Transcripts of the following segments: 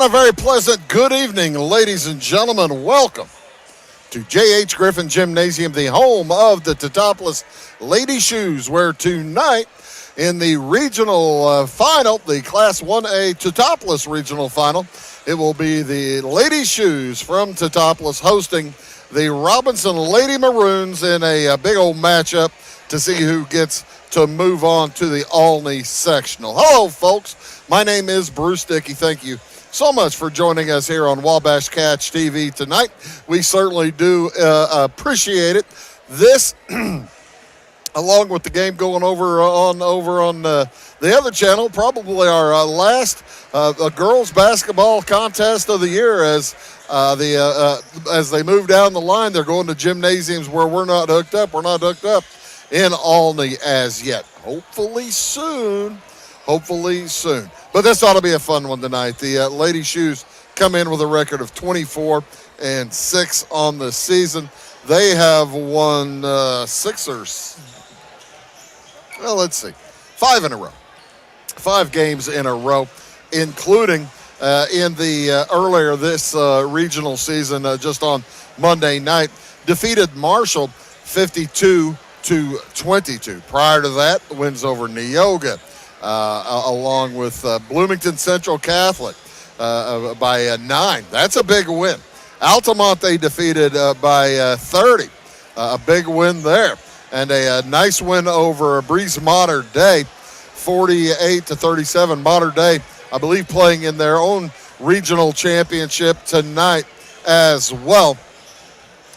And a very pleasant good evening, ladies and gentlemen. Welcome to J.H. Griffin Gymnasium, the home of the Teutopolis Lady Shoes, where tonight in the regional final, the Class 1A Teutopolis regional final, it will be the Lady Shoes from Teutopolis hosting the Robinson Lady Maroons in a big old matchup to see who gets to move on to the Alney sectional. Hello, folks. My name is Bruce Dickey. Thank you so much for joining us here on Wabash Catch TV tonight. We certainly do appreciate it. This, along with the game going over on the other channel, probably our last girls basketball contest of the year as they move down the line. They're going to gymnasiums where we're not hooked up. We're not hooked up in Alney as yet. Hopefully soon. But this ought to be a fun one tonight. The Lady Shoes come in with a record of 24-6 on the season. They have won 5 in a row. 5 games in a row, including in the earlier this regional season, just on Monday night, defeated Marshall 52-22. Prior to that, wins over Neoga, along with Bloomington Central Catholic by 9. That's a big win. Altamont they defeated by 30. A big win there. And a nice win over Breeze Mater Day, 48-37. Mater Day, I believe, playing in their own regional championship tonight as well,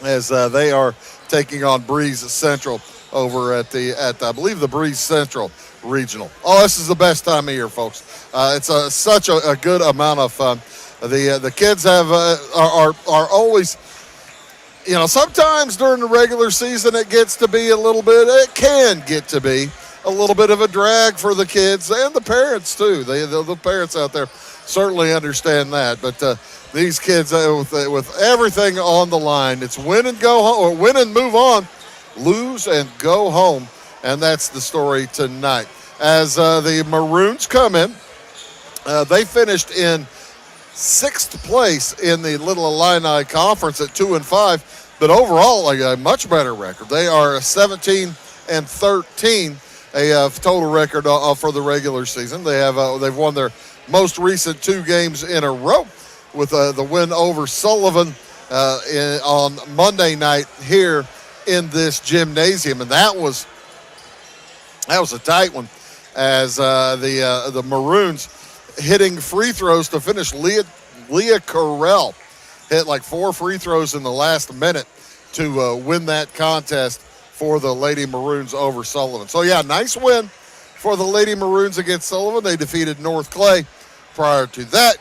as they are taking on Breeze Central over at I believe the Breeze Central Regional. Oh, this is the best time of year, folks. It's such a good amount of fun. The kids are always, sometimes during the regular season it can get to be a little bit of a drag for the kids and the parents too. The parents out there certainly understand that. But these kids, with everything on the line, it's win and go home, or win and move on, lose and go home. And that's the story tonight. As the Maroons come in, they finished in 6th place in the Little Illini Conference at 2-5, but overall a much better record. They are 17-13, a total record for the regular season. They've won their most recent 2 games in a row, with the win over Sullivan on Monday night here in this gymnasium, and that was a tight one, as the Maroons hitting free throws to finish. Leah Carell hit like 4 free throws in the last minute to win that contest for the Lady Maroons over Sullivan. So yeah, nice win for the Lady Maroons against Sullivan. They defeated North Clay prior to that.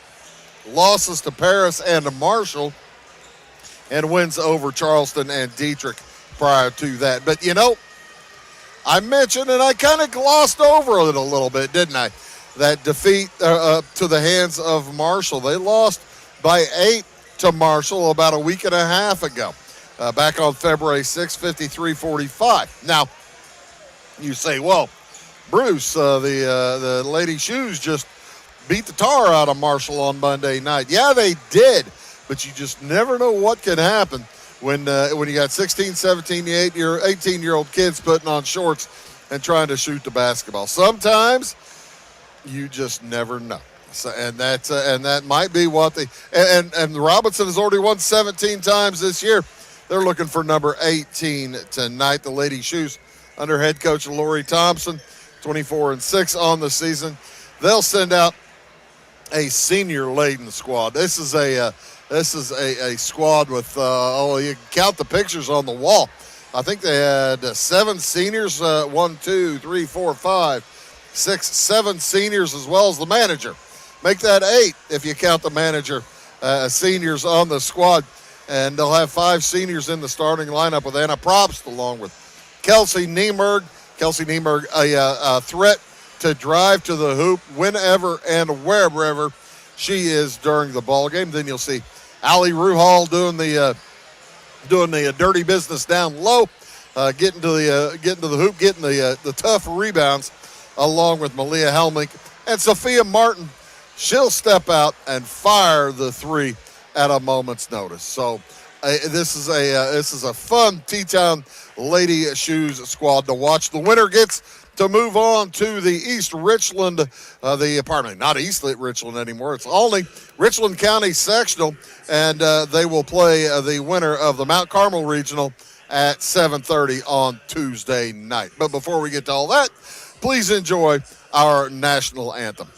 Losses to Paris and to Marshall, and wins over Charleston and Dietrich prior to that. But I mentioned, and I kind of glossed over it a little bit, didn't I? That defeat to the hands of Marshall. They lost by 8 to Marshall about a week and a half ago, back on February 6, 53-45. Now, you say, well, Bruce, the Lady Shoes just beat the tar out of Marshall on Monday night. Yeah, they did, but you just never know what can happen when you got 16, 17, 18-year-old kids putting on shorts and trying to shoot the basketball. Sometimes you just never know. So, and that might be what and Robinson has already won 17 times this year. They're looking for number 18 tonight. The Lady Shoes under head coach Lori Thompson, 24-6 on the season. They'll send out a senior-laden squad. This is a squad with you can count the pictures on the wall. I think they had 7 seniors, 1, 2, 3, 4, 5, 6, 7 seniors, as well as the manager. Make that 8 if you count the manager, seniors on the squad. And they'll have 5 seniors in the starting lineup with Anna Probst, along with Kelsey Niemerg. Kelsey Niemerg, a threat to drive to the hoop whenever and wherever she is during the ball game. Then you'll see Allie Ruhal doing the dirty business down low, getting to the hoop, getting the tough rebounds, along with Malia Helmink and Sophia Martin, she'll step out and fire the three at a moment's notice. So this is a fun T-Town Lady Shoes squad to watch. The winner gets to move on to the East Richland, not East Richland anymore. It's only Richland County Sectional, and they will play the winner of the Mount Carmel Regional at 7:30 on Tuesday night. But before we get to all that, please enjoy our national anthem.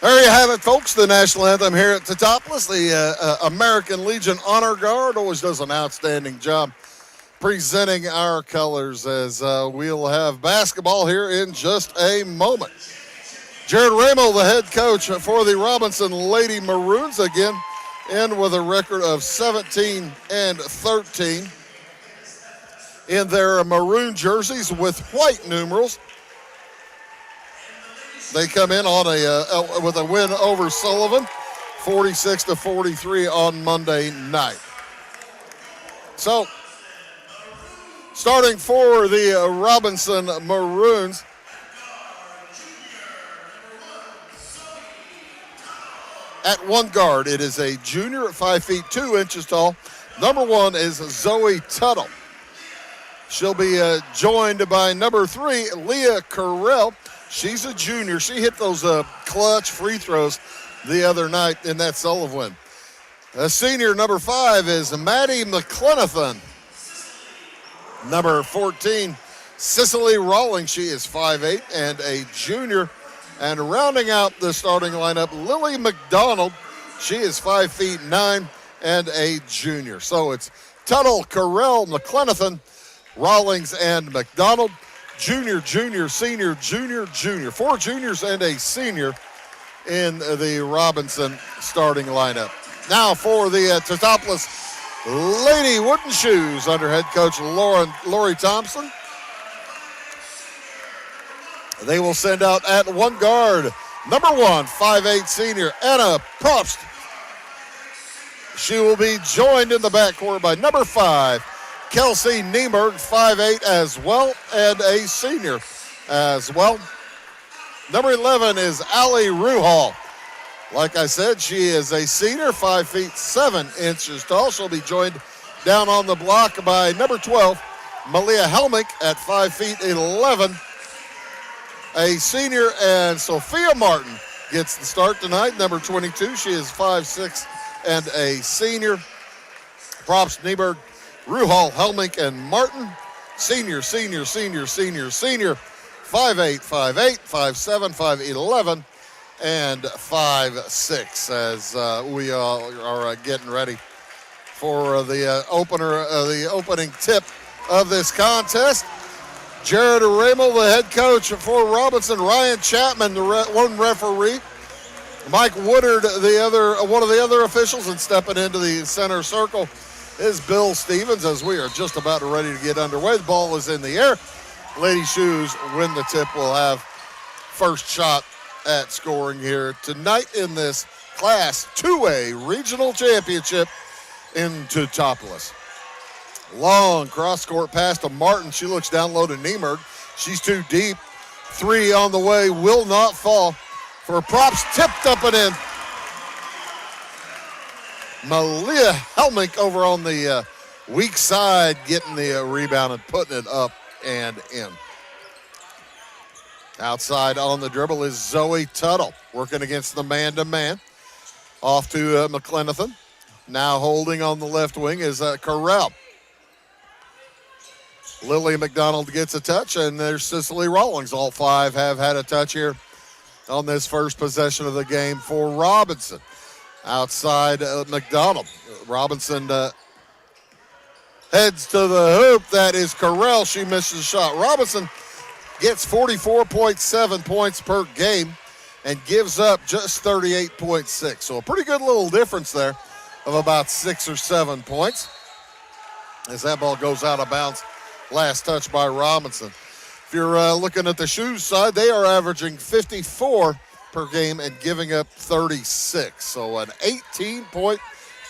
There you have it, folks. The national anthem here at Teutopolis. The American Legion Honor Guard always does an outstanding job presenting our colors as we'll have basketball here in just a moment. Jared Ramo, the head coach for the Robinson Lady Maroons, again in with a record of 17-13 in their maroon jerseys with white numerals. They come in on with a win over Sullivan, 46-43 on Monday night. So, starting for the Robinson Maroons, at one guard, it is a junior at 5 feet 2 inches tall. Number 1 is Zoe Tuttle. She'll be joined by number 3, Leah Carell. She's a junior. She hit those clutch free throws the other night in that Sullivan win. A senior, number 5, is Maddie McClenathan. Number 14, Cicely Rawlings. She is 5'8" and a junior. And rounding out the starting lineup, Lily McDonald. She is 5 feet 9 and a junior. So it's Tuttle, Carell, McClenathan, Rawlings, and McDonald. Junior, senior, junior. 4 juniors and a senior in the Robinson starting lineup. Now for the Teutopolis Lady Wooden Shoes under head coach Lori Thompson. They will send out at one guard, number 1, 5'8" senior, Anna Probst. She will be joined in the backcourt by number 5, Kelsey Nieberg, 5'8" as well, and a senior as well. Number 11 is Allie Ruhal. Like I said, she is a senior, 5 feet 7 inches tall. She'll be joined down on the block by number 12, Malia Helmick at 5 feet 11. A senior, and Sophia Martin gets the start tonight, number 22. She is 5'6" and a senior. Props Nieberg, Ruhal, Helmick, and Martin. Senior. 5'8", 5'8", 5'7", 5'11", and 5'6", as we are getting ready for the opening tip of this contest. Jared Ramel, the head coach for Robinson. Ryan Chapman, the one referee. Mike Woodard, one of the other officials, and stepping into the center circle is Bill Stevens as we are just about ready to get underway. The ball is in the air. Lady Shoes win the tip. Will have first shot at scoring here tonight in this Class 2A Regional Championship in Teutopolis. Long cross-court pass to Martin. She looks down low to Niemerg. She's too deep. Three on the way. Will not fall. For props, tipped up and in. Malia Helmink over on the weak side, getting the rebound and putting it up and in. Outside on the dribble is Zoe Tuttle, working against the man-to-man. Off to McClenathan. Now holding on the left wing is Carell. Lily McDonald gets a touch, and there's Cicely Rawlings. All five have had a touch here on this first possession of the game for Robinson. Outside McDonald. Robinson heads to the hoop. That is Carell. She misses the shot. Robinson gets 44.7 points per game and gives up just 38.6. So a pretty good little difference there of about 6 or 7 points as that ball goes out of bounds. Last touch by Robinson. If you're looking at the Shoes side, they are averaging 54 per game and giving up 36. So an 18-point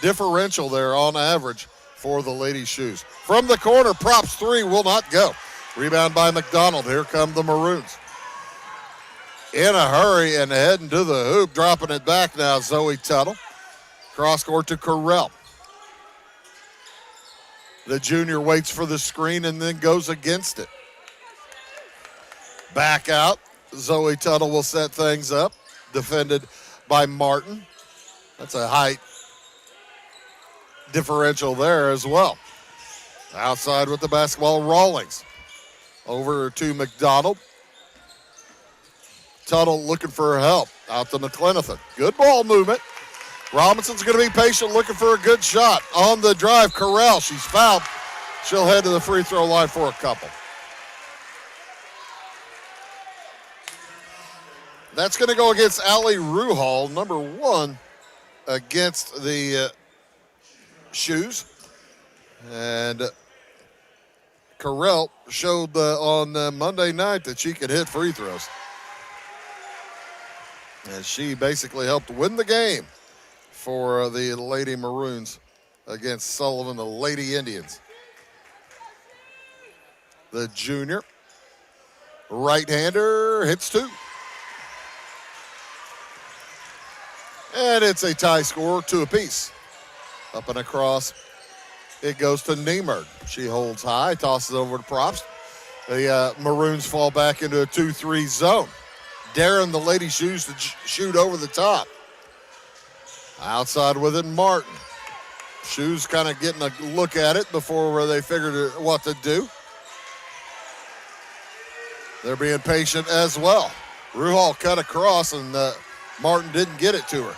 differential there on average for the Lady Shoes. From the corner, props three will not go. Rebound by McDonald. Here come the Maroons. In a hurry and heading to the hoop, dropping it back now, Zoe Tuttle. Cross court to Carell. The junior waits for the screen and then goes against it. Back out. Zoe Tuttle will set things up. Defended by Martin. That's a height differential there as well. Outside with the basketball, Rawlings. Over to McDonald. Tuttle looking for help. Out to McClenathan. Good ball movement. Robinson's going to be patient, looking for a good shot. On the drive, Carell. She's fouled. She'll head to the free throw line for a couple. That's going to go against Allie Ruhal, number one, against the Shoes. And Carell showed on Monday night that she could hit free throws. And she basically helped win the game for the Lady Maroons against Sullivan, the Lady Indians. The junior right-hander hits two. And it's a tie score, 2 apiece. Up and across, it goes to Niemerg. She holds high, tosses over to props. The Maroons fall back into a 2-3 zone. Daring the Lady Shoes to shoot over the top. Outside with it, Martin. Shoes kind of getting a look at it before they figured what to do. They're being patient as well. Ruhal cut across, and Martin didn't get it to her.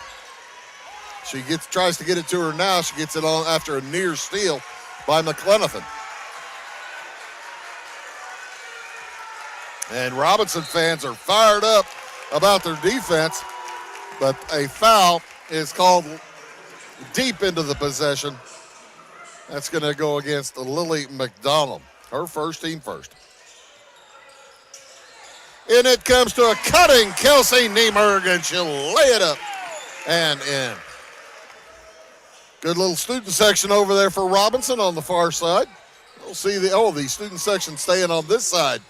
She tries to get it to her now. She gets it on after a near steal by McClenathan. And Robinson fans are fired up about their defense, but a foul is called deep into the possession. That's going to go against Lily McDonald, her first, team first. And it comes to a cutting Kelsey Niemerg, and she'll lay it up and in. Good little student section over there for Robinson on the far side. We'll see the student section staying on this side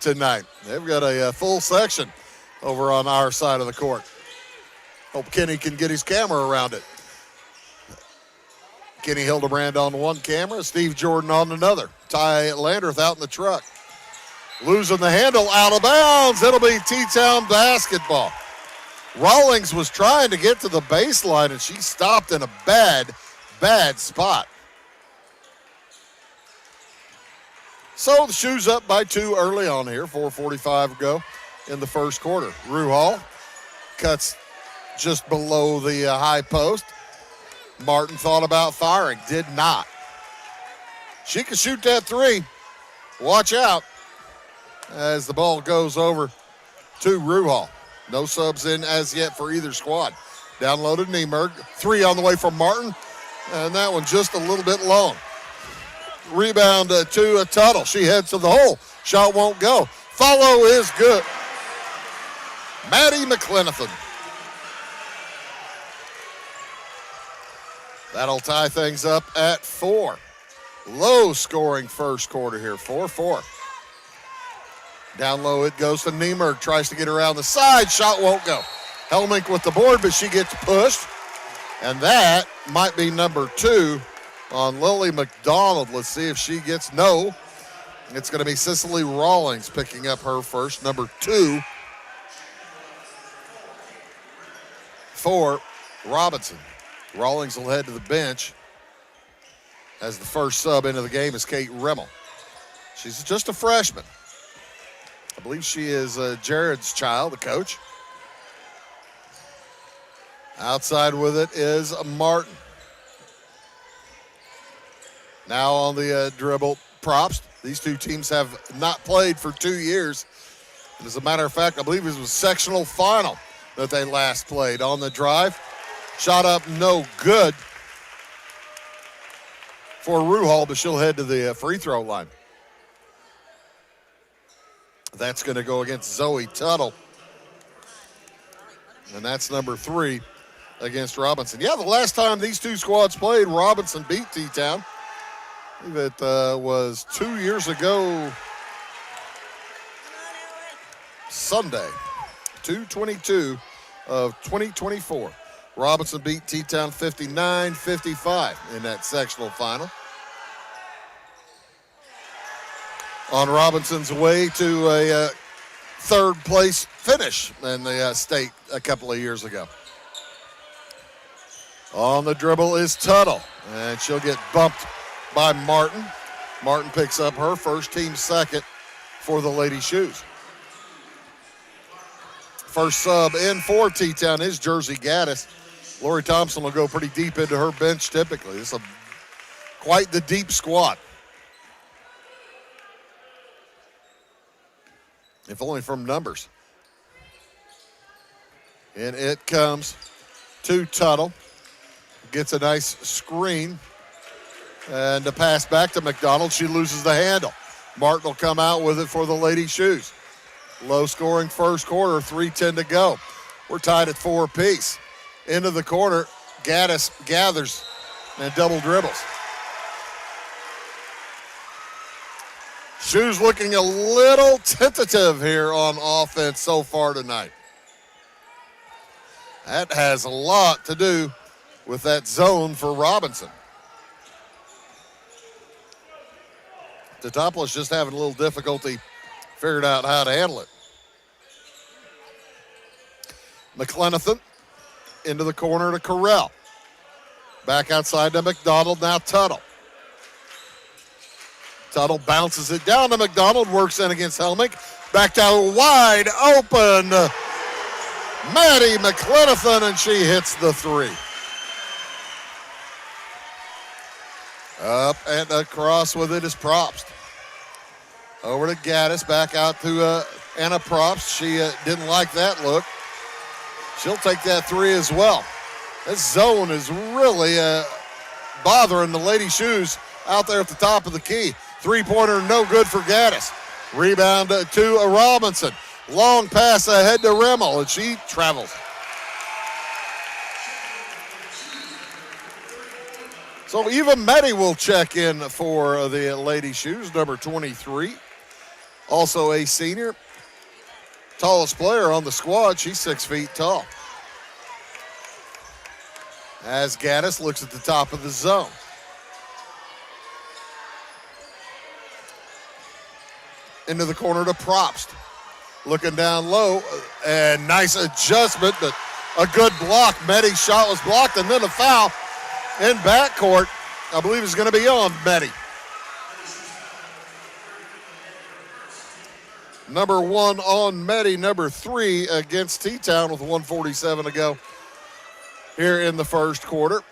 tonight. They've got a full section over on our side of the court. Hope Kenny can get his camera around it. Kenny Hildebrand on one camera, Steve Jordan on another. Ty Landreth out in the truck. Losing the handle, out of bounds. It'll be T-Town basketball. Rawlings was trying to get to the baseline, and she stopped in a bad spot. So the Shoes up by 2 early on here, 4:45 to go in the first quarter. Ruhal cuts just below the high post. Martin thought about firing, did not. She can shoot that three. Watch out. as the ball goes over to Ruhal. No subs in as yet for either squad. Down low to Niemerg. 3 on the way from Martin. And that one just a little bit long. Rebound to Tuttle. She heads to the hole. Shot won't go. Follow is good. Maddie McClenathan. That'll tie things up at 4. Low scoring first quarter here. 4-4. Down low it goes to Niemerg. Tries to get around the side. Shot won't go. Helmink with the board, but she gets pushed. And that might be number 2 on Lily McDonald. Let's see if she gets no. It's going to be Cicely Rawlings picking up her first, number 2 for Robinson. Rawlings will head to the bench as the first sub into the game is Kate Rimmel. She's just a freshman. I believe she is Jared's child, the coach. Outside with it is Martin. Now on the dribble, Probst. These two teams have not played for 2 years. And as a matter of fact, I believe it was sectional final that they last played. On the drive, shot up no good for Ruhal, but she'll head to the free throw line. That's going to go against Zoe Tuttle. And that's number 3 against Robinson. Yeah, the last time these two squads played, Robinson beat T-Town. I believe it was 2 years ago Sunday, 2/22 of 2024. Robinson beat T-Town 59-55 in that sectional final. On Robinson's way to a third place finish in the state a couple of years ago. On the dribble is Tuttle, and she'll get bumped by Martin. Martin picks up her first, team second for the Lady Shoes. First sub in for T-Town is Jersey Gaddis. Lori Thompson will go pretty deep into her bench typically. It's quite the deep squad. If only from numbers. And it comes to Tuttle. Gets a nice screen. And a pass back to McDonald. She loses the handle. Martin will come out with it for the Lady Shoes. Low scoring first quarter, 3:10 to go. We're tied at 4 apiece. Into the corner, Gaddis gathers and double dribbles. Shoes looking a little tentative here on offense so far tonight. That has a lot to do with that zone for Robinson. Teutopolis just having a little difficulty figuring out how to handle it. McClenathan into the corner to Correll. Back outside to McDonald, now Tuttle. Tuttle bounces it down to McDonald, works in against Helmink. Back to wide open Maddie McClenathan, and she hits the 3. Up and across with it is Probst. Over to Gaddis, back out to Anna Probst. She didn't like that look. She'll take that 3 as well. This zone is really bothering the Lady Shoes out there at the top of the key. 3-pointer, no good for Gaddis. Rebound to Robinson. Long pass ahead to Rimmel, and she travels. So Eva Meddy will check in for the Lady Shoes, number 23. Also a senior. Tallest player on the squad. She's 6 feet tall. As Gaddis looks at the top of the zone. Into the corner to Probst. Looking down low, and nice adjustment, but a good block. Meddy's shot was blocked, and then a foul in backcourt. I believe is going to be on Meddy. Number 1 on Meddy, number 3 against T-Town with 1:47 to go here in the first quarter.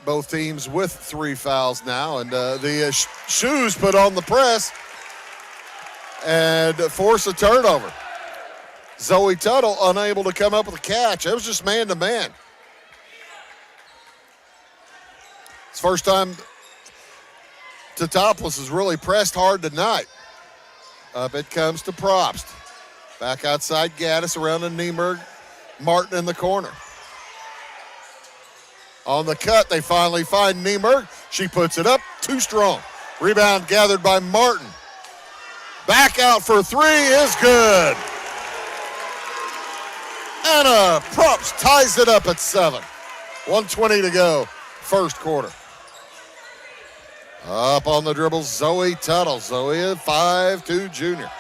Both teams with 3 fouls now, and the Shoes put on the press and force a turnover. Zoe Tuttle unable to come up with a catch. It was just man-to-man. It's the first time Teutopolis has really pressed hard tonight. Up it comes to Probst. Back outside Gaddis around to Niemerg. Martin in the corner. On the cut, they finally find Niemerg. She puts it up, too strong. Rebound gathered by Martin. Back out for three is good. Anna Probst ties it up at 7. 1:20 to go, first quarter. Up on the dribble, Zoe Tuttle. Zoe, a 5'2" junior.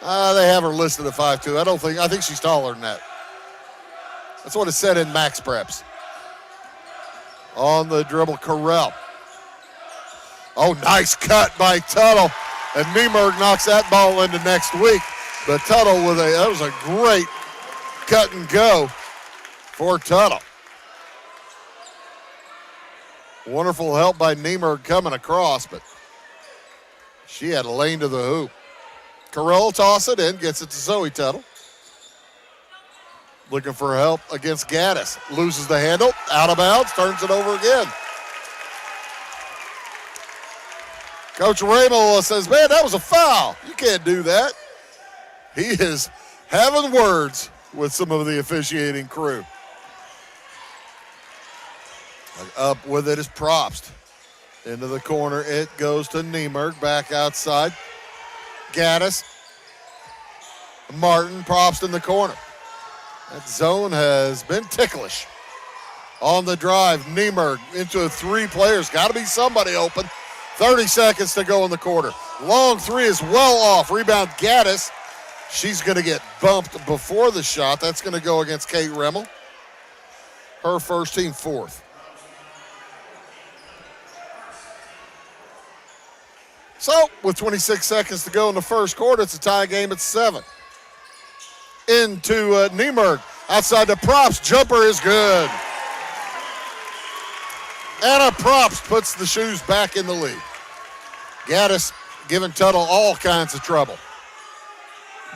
They have her listed at 5'2". I think she's taller than that. That's what it said in Max Preps. On the dribble, Carell. Oh, nice cut by Tuttle. And Niemerg knocks that ball into next week. But Tuttle that was a great cut and go for Tuttle. Wonderful help by Niemerg coming across, but she had a lane to the hoop. Carell toss it in, gets it to Zoe Tuttle. Looking for help against Gaddis. Loses the handle, out of bounds, turns it over again. Coach Ramel says, man, that was a foul. You can't do that. He is having words with some of the officiating crew. Up with it is Probst. Into the corner, it goes to Niemerg, back outside. Gaddis. Martin, Probst in the corner. That zone has been ticklish. On the drive, Niemerg into 3 players. Got to be somebody open. 30 seconds to go in the quarter. Long three is well off. Rebound Gaddis. She's going to get bumped before the shot. That's going to go against Kate Remmel. Her first, team fourth. So, with 26 seconds to go in the first quarter, it's a tie game at 7. Into Niemerg. Outside the Probst. Jumper is good. Anna Probst puts the shoes back in the lead. Gaddis giving Tuttle all kinds of trouble.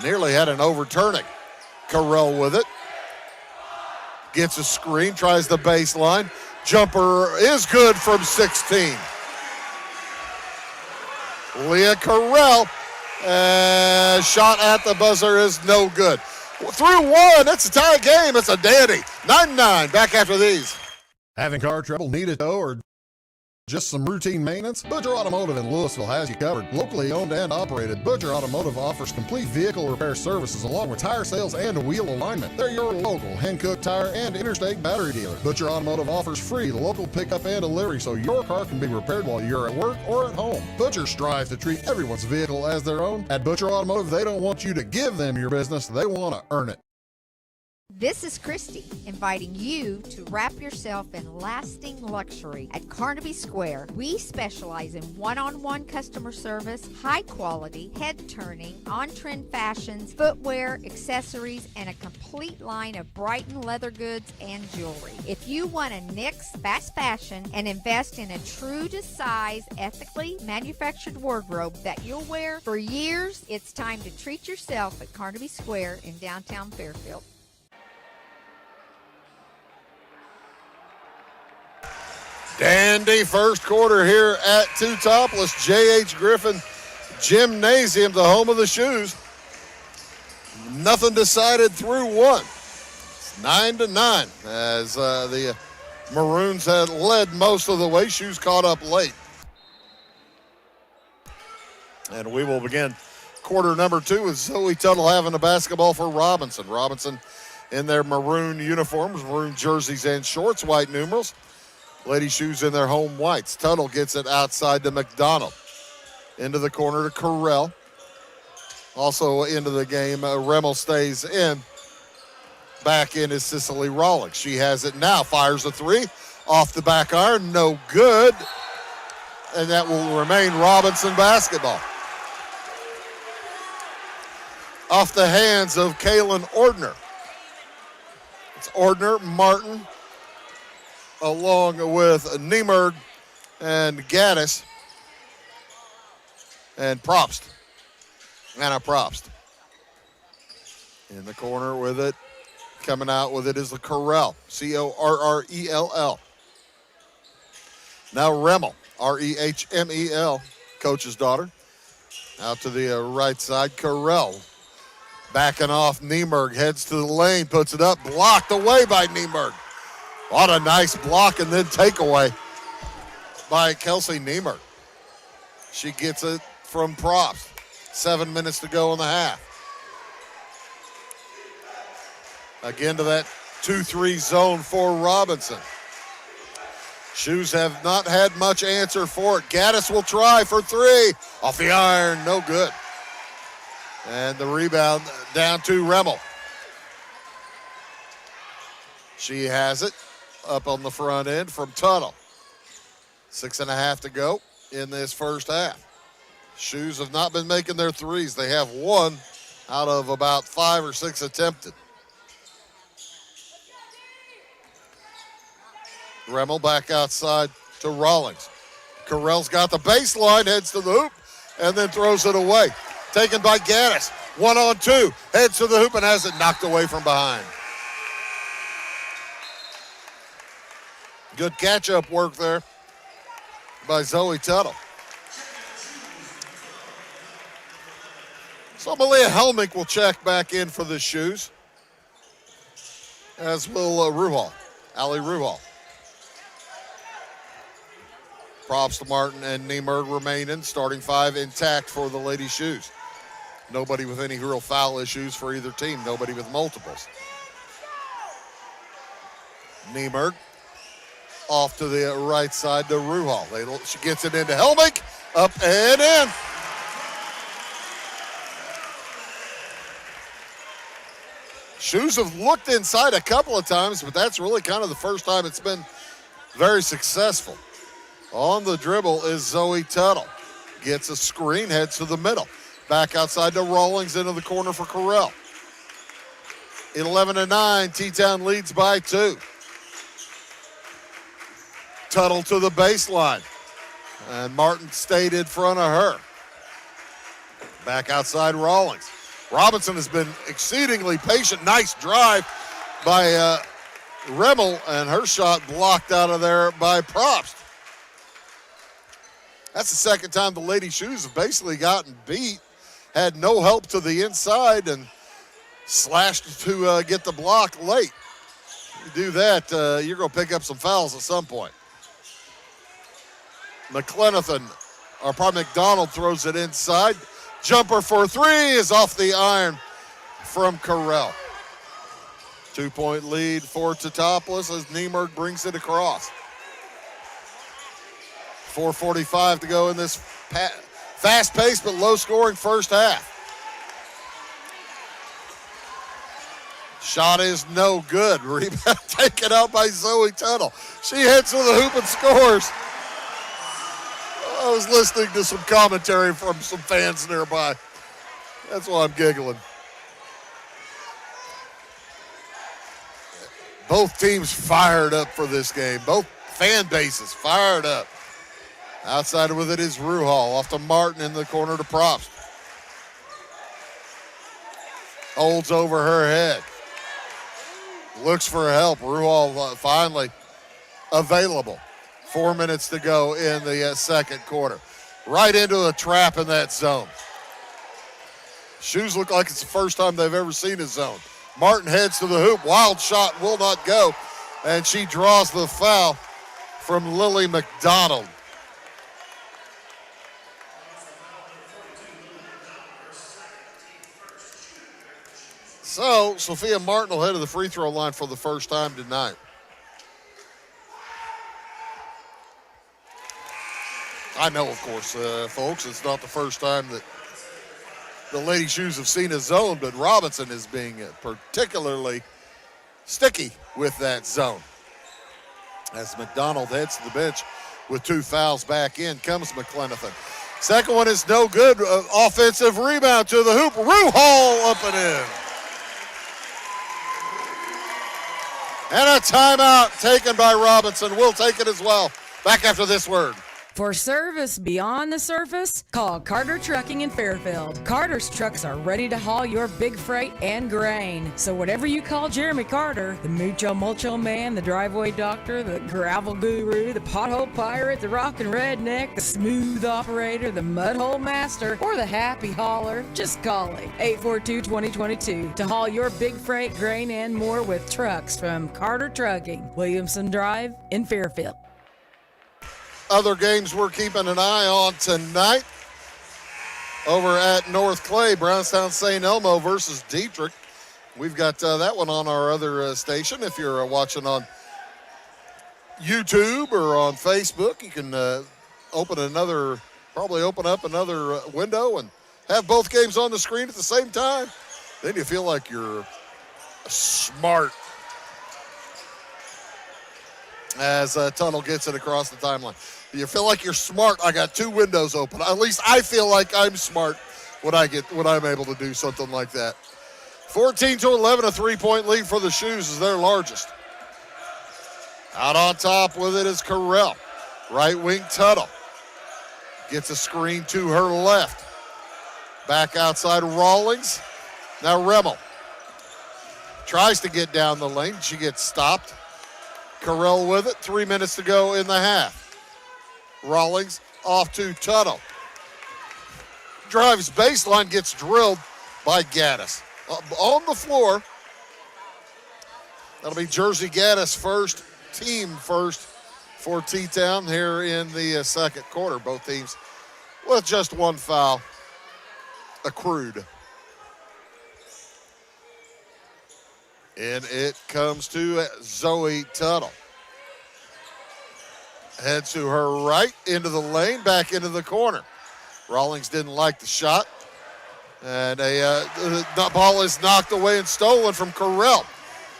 Nearly had an overturning. Carell with it. Gets a screen, tries the baseline. Jumper is good from 16. Leah Carell. Shot at the buzzer is no good. Through one, it's a tie game. It's a dandy. 9-9, back after these. Having car trouble, need a tow, or just some routine maintenance? Butcher Automotive in Louisville has you covered. Locally owned and operated, Butcher Automotive offers complete vehicle repair services along with tire sales and wheel alignment. They're your local Hankook tire and interstate battery dealer. Butcher Automotive offers free local pickup and delivery so your car can be repaired while you're at work or at home. Butcher strives to treat everyone's vehicle as their own. At Butcher Automotive, they don't want you to give them your business, they want to earn it. This is Christy, inviting you to wrap yourself in lasting luxury at Carnaby Square. We specialize in one-on-one customer service, high quality, head-turning, on-trend fashions, footwear, accessories, and a complete line of Brighton leather goods and jewelry. If you want to nix fast fashion and invest in a true-to-size, ethically manufactured wardrobe that you'll wear for years, it's time to treat yourself at Carnaby Square in downtown Fairfield. Dandy first quarter here at Teutopolis. J.H. Griffin Gymnasium, the home of the shoes. Nothing decided through one. It's 9-9 as the Maroons had led most of the way. Shoes caught up late. And we will begin quarter number 2 with Zoe Tuttle having the basketball for Robinson. Robinson in their maroon uniforms, maroon jerseys and shorts, white numerals. Lady Shoes in their home whites. Tuttle gets it outside to McDonald. Into the corner to Carell. Also into the game, Remmel stays in. Back in is Cicely Rawlings. She has it now. Fires a three. Off the back iron. No good. And that will remain Robinson basketball. Off the hands of Kaylin Ordner. It's Ordner, Martin, along with Niemerg and Gaddis and Probst. Anna Probst. In the corner with it. Coming out with it is the Correll. Correll. Now Remmel. Rehmel. Coach's daughter. Out to the right side. Correll. Backing off. Niemerg heads to the lane. Puts it up. Blocked away by Niemerg. What a nice block and then takeaway by Kelsey Niemerg. She gets it from Probst. 7 minutes to go in the half. Again to that 2-3 zone for Robinson. Shoes have not had much answer for it. Gaddis will try for three. Off the iron, no good. And the rebound down to Remmel. She has it up on the front end from Tuttle. 6.5 to go in this first half. Shoes have not been making their threes. They have one out of about 5 or 6 attempted. Remmel back outside to Rawlings. Correll's got the baseline, heads to the hoop, and then throws it away. Taken by Gaddis. 1-on-2. Heads to the hoop and has it knocked away from behind. Good catch-up work there by Zoe Tuttle. So Malia Helmick will check back in for the Shoes, as will Ruhal, Allie Ruhal. Props to Martin and Niemerg remaining. Starting 5 intact for the Lady Shoes. Nobody with any real foul issues for either team. Nobody with multiples. Niemerg off to the right side to Ruhal. She gets it into Helmick. Up and in. Shoes have looked inside a couple of times, but that's really kind of the first time it's been very successful. On the dribble is Zoe Tuttle. Gets a screen, heads to the middle. Back outside to Rawlings into the corner for Correll. 11-9, T-Town leads by 2. Tuttle to the baseline. And Martin stayed in front of her. Back outside Rawlings. Robinson has been exceedingly patient. Nice drive by Remmel, and her shot blocked out of there by Probst. That's the second time the Lady Shoes have basically gotten beat. Had no help to the inside and slashed to get the block late. You do that, you're going to pick up some fouls at some point. McDonald throws it inside. Jumper for three is off the iron from Correll. 2-point lead for Teutopolis as Niemerg brings it across. 4:45 to go in this fast-paced but low-scoring first half. Shot is no good. Rebound taken out by Zoe Tuttle. She hits to the hoop and scores. I was listening to some commentary from some fans nearby. That's why I'm giggling. Both teams fired up for this game. Both fan bases fired up. Outside with it is Ruhal. Off to Martin in the corner to Probst. Holds over her head. Looks for help. Ruhal finally available. 4 minutes to go in the second quarter. Right into a trap in that zone. Shoes look like it's the first time they've ever seen a zone. Martin heads to the hoop. Wild shot will not go. And she draws the foul from Lily McDonald. So, Sophia Martin will head to the free throw line for the first time tonight. I know, of course, folks, it's not the first time that the Lady Shoes have seen a zone, but Robinson is being particularly sticky with that zone. As McDonald heads to the bench with 2 fouls back in, comes McClenathan. Second one is no good. Offensive rebound to the hoop. Ruhal up and in. And a timeout taken by Robinson. We'll take it as well. Back after this word. For service beyond the surface, call Carter Trucking in Fairfield. Carter's trucks are ready to haul your big freight and grain. So whatever you call Jeremy Carter, the mucho mulcho man, the driveway doctor, the gravel guru, the pothole pirate, the rockin' redneck, the smooth operator, the mudhole master, or the happy hauler, just call him. 842-2022 to haul your big freight, grain, and more with trucks from Carter Trucking, Williamson Drive in Fairfield. Other games we're keeping an eye on tonight over at North Clay, Brownstown St. Elmo versus Dietrich. We've got that one on our other station. If you're watching on YouTube or on Facebook, you can open up another window and have both games on the screen at the same time. Then you feel like you're smart as Tunnel gets it across the timeline. You feel like you're smart. I got two windows open. At least I feel like I'm smart when I'm able to do something like that. 14-11, a 3-point lead for the Shoes is their largest. Out on top with it is Carell. Right wing Tuttle. Gets a screen to her left. Back outside Rawlings. Now Remmel. Tries to get down the lane. She gets stopped. Carell with it. 3 minutes to go in the half. Rawlings off to Tuttle. Drives baseline, gets drilled by Gaddis. On the floor. That'll be Jersey Gaddis first, team first for T-Town here in the second quarter. Both teams with just one foul accrued. And it comes to Zoe Tuttle. Heads to her right, into the lane, back into the corner. Rawlings didn't like the shot. And the ball is knocked away and stolen from Carell.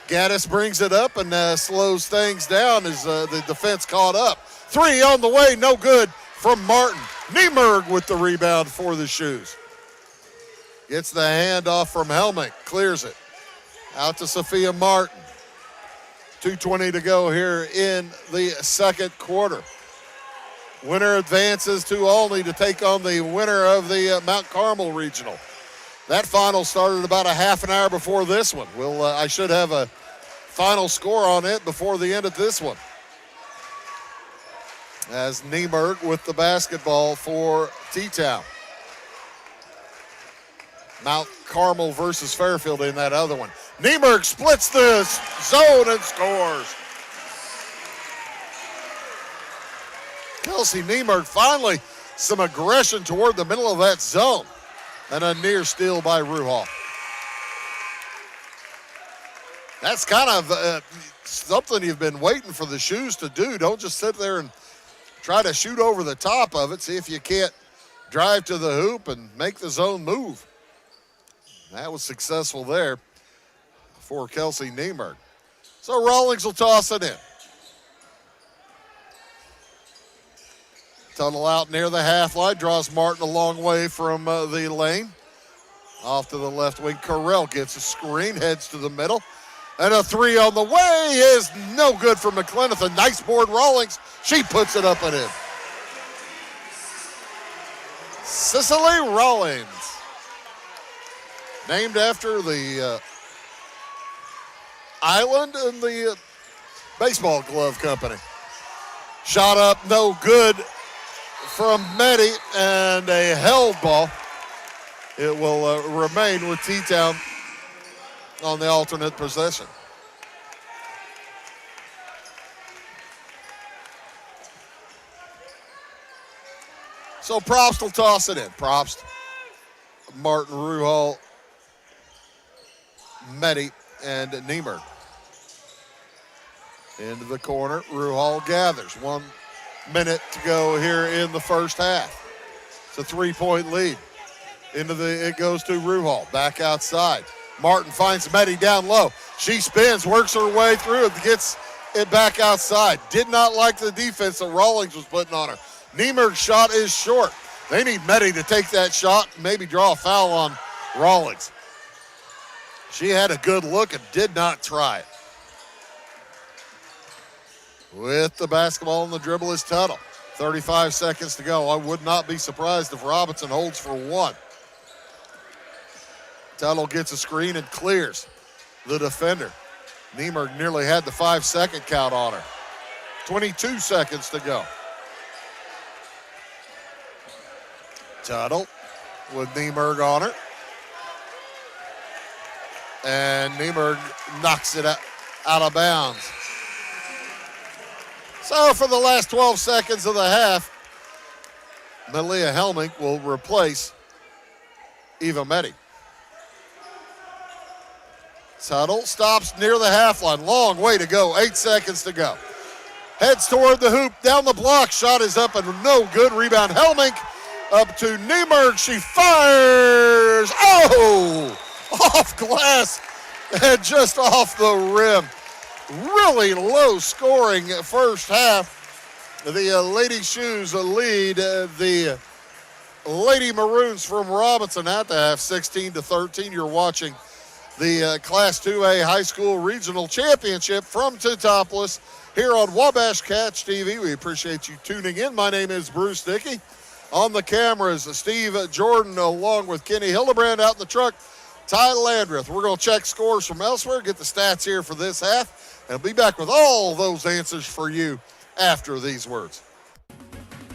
Gaddis brings it up and slows things down as the defense caught up. Three on the way, no good from Martin. Niemerg with the rebound for the Shoes. Gets the handoff from Helmick, clears it. Out to Sophia Martin. 2:20 to go here in the second quarter. Winner advances to Olney to take on the winner of the Mount Carmel Regional. That final started about a half an hour before this one. I should have a final score on it before the end of this one. As Niemerg with the basketball for T-Town. Mount Carmel versus Fairfield in that other one. Niemerg splits the zone and scores. Kelsey Niemerg finally some aggression toward the middle of that zone. And a near steal by Ruhal. That's kind of something you've been waiting for the Shoes to do. Don't just sit there and try to shoot over the top of it. See if you can't drive to the hoop and make the zone move. That was successful there for Kelsey Niemerg. So Rawlings will toss it in. Tunnel out near the half line, draws Martin a long way from the lane. Off to the left wing, Carell gets a screen, heads to the middle. And a three on the way is no good for McClendon. A nice board, Rawlings. She puts it up and in. Cicely Rawlings. Named after the island and the baseball glove company. Shot up, no good from Meddy, and a held ball. It will remain with T-Town on the alternate possession. So Probst will toss it in. Probst, Martin, Ruhal, Meddy, and Niemerg. Into the corner, Ruhal gathers. 1 minute to go here in the first half. It's a 3-point lead. It goes to Ruhal, back outside. Martin finds Meddy down low. She spins, works her way through it, gets it back outside. Did not like the defense that Rawlings was putting on her. Niemerg's shot is short. They need Meddy to take that shot and maybe draw a foul on Rawlings. She had a good look and did not try it. With the basketball and the dribble is Tuttle. 35 seconds to go. I would not be surprised if Robinson holds for one. Tuttle gets a screen and clears the defender. Niemer nearly had the 5-second count on her. 22 seconds to go. Tuttle with Niemerg on her. And Niemerg knocks it out of bounds. So for the last 12 seconds of the half, Malia Helmink will replace Eva Meddy. Tuttle stops near the half line. Long way to go. 8 seconds to go. Heads toward the hoop. Down the block. Shot is up and no good. Rebound Helmink up to Niemerg. She fires. Oh! Off glass and just off the rim. Really low scoring first half. The Lady Shoes lead the Lady Maroons from Robinson at the half, 16-13. You're watching the Class 2A High School Regional Championship from Teutopolis here on Wabash Catch TV. We appreciate you tuning in. My name is Bruce Dickey. On the cameras, Steve Jordan along with Kenny Hildebrand. Out in the truck, Ty Landreth. We're going to check scores from elsewhere, get the stats here for this half, and I'll be back with all those answers for you after these words.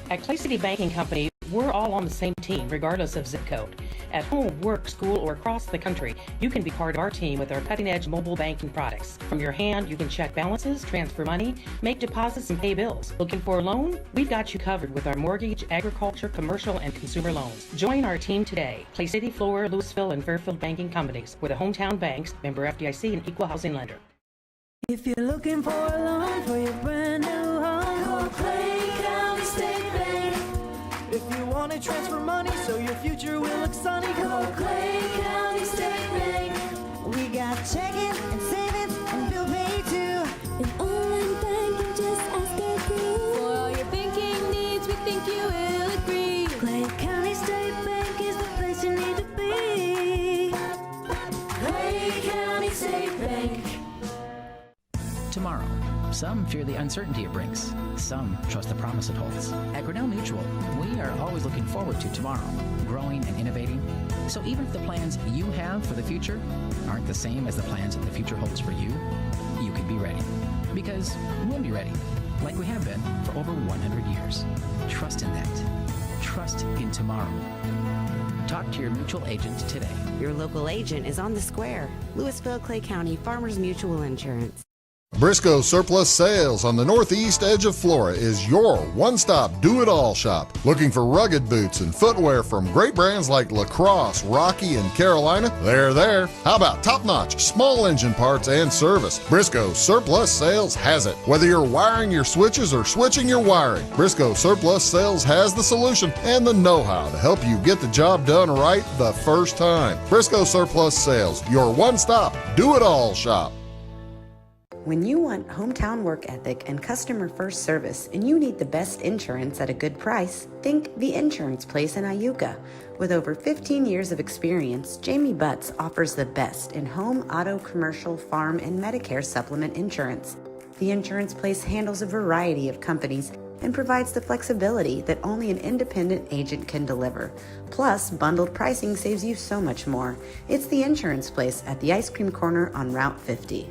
At Clay City Banking Company, we're all on the same team, regardless of zip code. At home, work, school, or across the country, you can be part of our team with our cutting-edge mobile banking products. From your hand, you can check balances, transfer money, make deposits, and pay bills. Looking for a loan? We've got you covered with our mortgage, agriculture, commercial, and consumer loans. Join our team today. Clay City, Flora, Louisville, and Fairfield Banking Companies. We're the hometown banks, member FDIC, and equal housing lender. If you're looking for a loan for your brand new home, call Clay County State Bank. If you want to transfer money so your future will look sunny, call Clay County State Bank. We got checking and savings and bill pay too. An online banking, just ask our crew. For all your banking needs, we think you will agree. Clay County State Bank is the place you need to be. Clay County State Bank. Tomorrow. Some fear the uncertainty it brings. Some trust the promise it holds. At Grinnell Mutual, we are always looking forward to tomorrow, growing and innovating. So even if the plans you have for the future aren't the same as the plans that the future holds for you, you can be ready. Because we'll be ready, like we have been for over 100 years. Trust in that. Trust in tomorrow. Talk to your mutual agent today. Your local agent is on the square. Louisville, Clay County Farmers Mutual Insurance. Briscoe Surplus Sales on the northeast edge of Flora is your one-stop do-it-all shop. Looking for rugged boots and footwear from great brands like Lacrosse, Rocky, and Carolina? They're there. How about top-notch small engine parts and service? Briscoe Surplus Sales has it. Whether you're wiring your switches or switching your wiring, Briscoe Surplus Sales has the solution and the know-how to help you get the job done right the first time. Briscoe Surplus Sales, your one-stop do-it-all shop. When you want hometown work ethic and customer first service and you need the best insurance at a good price, think The Insurance Place in Iuka. With over 15 years of experience, Jamie Butts offers the best in home, auto, commercial, farm, and Medicare supplement insurance. The Insurance Place handles a variety of companies and provides the flexibility that only an independent agent can deliver. Plus, bundled pricing saves you so much more. It's The Insurance Place at the Ice Cream Corner on Route 50.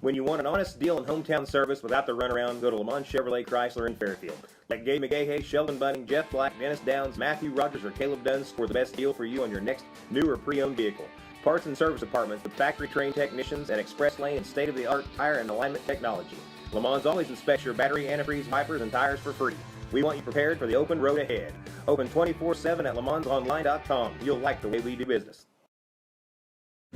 When you want an honest deal in hometown service without the runaround, go to Lamont Chevrolet Chrysler in Fairfield. Like Gabe McGahey, Sheldon Bunning, Jeff Black, Dennis Downs, Matthew Rogers, or Caleb Dunn for the best deal for you on your next new or pre-owned vehicle. Parts and service departments with factory-trained technicians and express lane and state-of-the-art tire and alignment technology. Lamont always inspects your battery, antifreeze, wipers, and tires for free. We want you prepared for the open road ahead. Open 24/7 at LamontsOnline.com. You'll like the way we do business.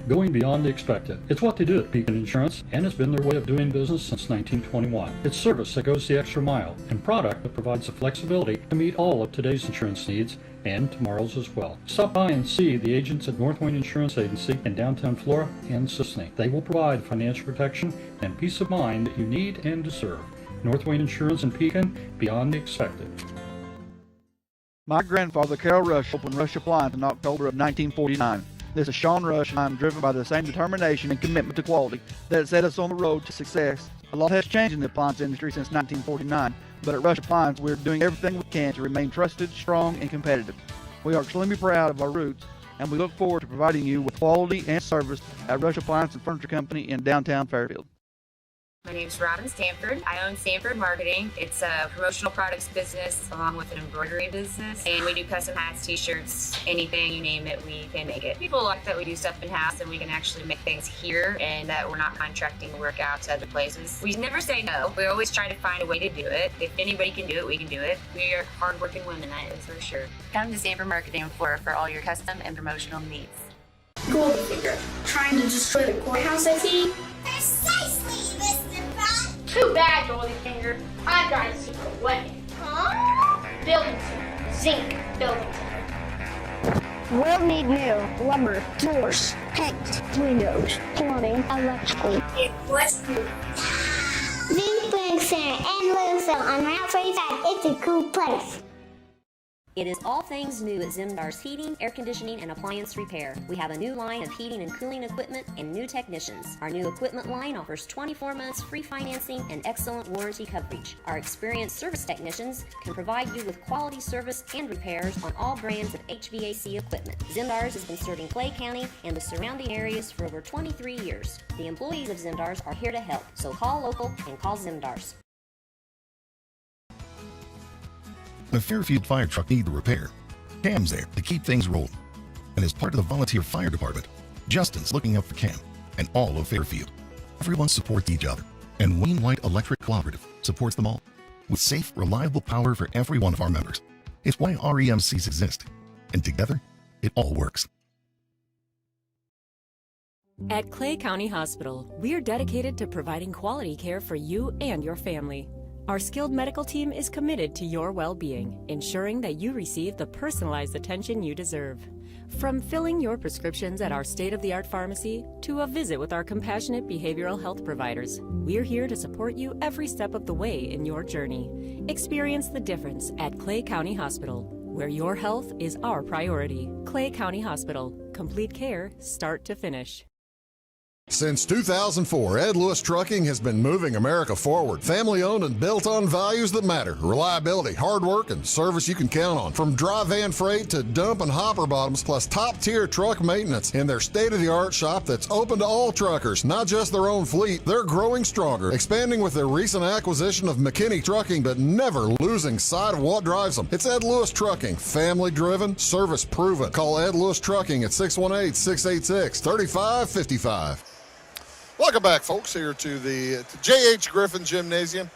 Going beyond the expected. It's what they do at Beacon Insurance, and it's been their way of doing business since 1921. It's service that goes the extra mile, and product that provides the flexibility to meet all of today's insurance needs and tomorrow's as well. Stop by and see the agents at North Wayne Insurance Agency in downtown Flora and Sisseton. They will provide financial protection and peace of mind that you need and deserve. North Wayne Insurance in Pekin, beyond the expected. My grandfather, Carol Rush, opened Rush Appliance in October of 1949. This is Sean Rush, and I'm driven by the same determination and commitment to quality that set us on the road to success. A lot has changed in the appliance industry since 1949, but at Rush Appliance, we're doing everything we can to remain trusted, strong, and competitive. We are extremely proud of our roots, and we look forward to providing you with quality and service at Rush Appliance and Furniture Company in downtown Fairfield. My name is Robin Stanford. I own Stanford Marketing. It's a promotional products business along with an embroidery business. And we do custom hats, t-shirts, anything, you name it, we can make it. People like that we do stuff in-house and we can actually make things here and that we're not contracting work out to other places. We never say no. We always try to find a way to do it. If anybody can do it, we can do it. We are hardworking women, that is for sure. Come to Stanford Marketing for all your custom and promotional needs. Goldfinger, trying to destroy the courthouse, I see. Precisely, Mr. Pratt. Too bad, Goldfinger. I've got a secret weapon. Huh? Building center. Zinc building center. We'll need new lumber, doors, paint, windows, plumbing, electrical. It was new. Zinc Building Center and Louisville on Route 45. It's a cool place. It is all things new at Zimdar's Heating, Air Conditioning, and Appliance Repair. We have a new line of heating and cooling equipment and new technicians. Our new equipment line offers 24 months free financing and excellent warranty coverage. Our experienced service technicians can provide you with quality service and repairs on all brands of HVAC equipment. Zimdar's has been serving Clay County and the surrounding areas for over 23 years. The employees of Zimdar's are here to help, so call local and call Zimdar's. The Fairfield fire truck needs a repair. Cam's there to keep things rolling. And as part of the volunteer fire department, Justin's looking out for Cam and all of Fairfield. Everyone supports each other, and Wayne White Electric Cooperative supports them all with safe, reliable power for every one of our members. It's why REMCs exist, and together, it all works. At Clay County Hospital, we are dedicated to providing quality care for you and your family. Our skilled medical team is committed to your well-being, ensuring that you receive the personalized attention you deserve. From filling your prescriptions at our state-of-the-art pharmacy to a visit with our compassionate behavioral health providers, we're here to support you every step of the way in your journey. Experience the difference at Clay County Hospital, where your health is our priority. Clay County Hospital, complete care, start to finish. Since 2004, Ed Lewis Trucking has been moving America forward. Family-owned and built on values that matter. Reliability, hard work, and service you can count on. From dry van freight to dump and hopper bottoms, plus top-tier truck maintenance in their state-of-the-art shop that's open to all truckers, not just their own fleet. They're growing stronger, expanding with their recent acquisition of McKinney Trucking, but never losing sight of what drives them. It's Ed Lewis Trucking, family-driven, service-proven. Call Ed Lewis Trucking at 618-686-3555. Welcome back, folks, here to the J.H. Griffin Gymnasium,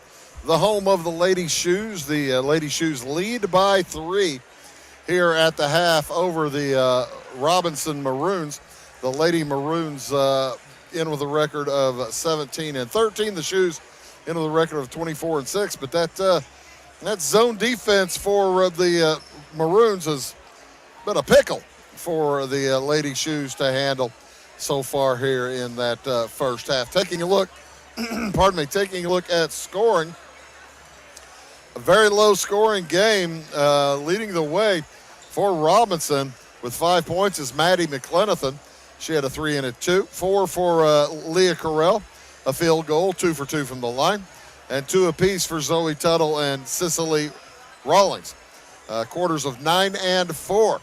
the home of the Lady Shoes. The Lady Shoes lead by 3 here at the half over the Robinson Maroons. The Lady Maroons in with a record of 17-13. The Shoes in with a record of 24-6. But that zone defense for the Maroons has been a pickle for the Lady Shoes to handle so far here in that first half. Taking a look at scoring, a very low scoring game. Leading the way for Robinson with 5 points is Maddie McLenathan. She had a 3 and a 2. 4 for Leah Carell, a field goal, 2 for 2 from the line, and 2 apiece for Zoe Tuttle and Cicely Rawlings. Quarters of 9 and 4,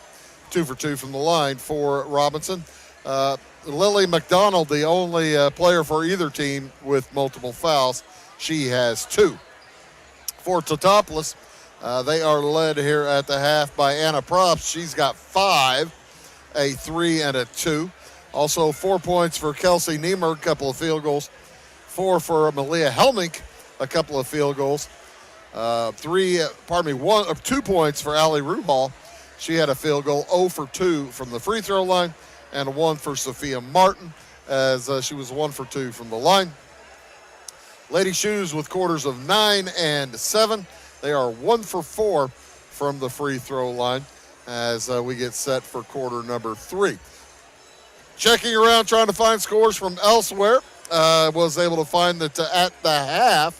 2 for 2 from the line for Robinson. Lily McDonald, the only player for either team with multiple fouls. She has 2. For Teutopolis, they are led here at the half by Anna Props. She's got 5, a 3 and a 2. Also 4 points for Kelsey Niemer, a couple of field goals. 4 for Malia Helmink, a couple of field goals. 2 points for Allie Ruhal. She had a field goal, 0 for 2 from the free throw line, and 1 for Sophia Martin, as she was 1 for 2 from the line. Lady Shoes with quarters of 9 and 7. They are 1 for 4 from the free throw line as we get set for quarter number 3. Checking around, trying to find scores from elsewhere. Was able to find that at the half,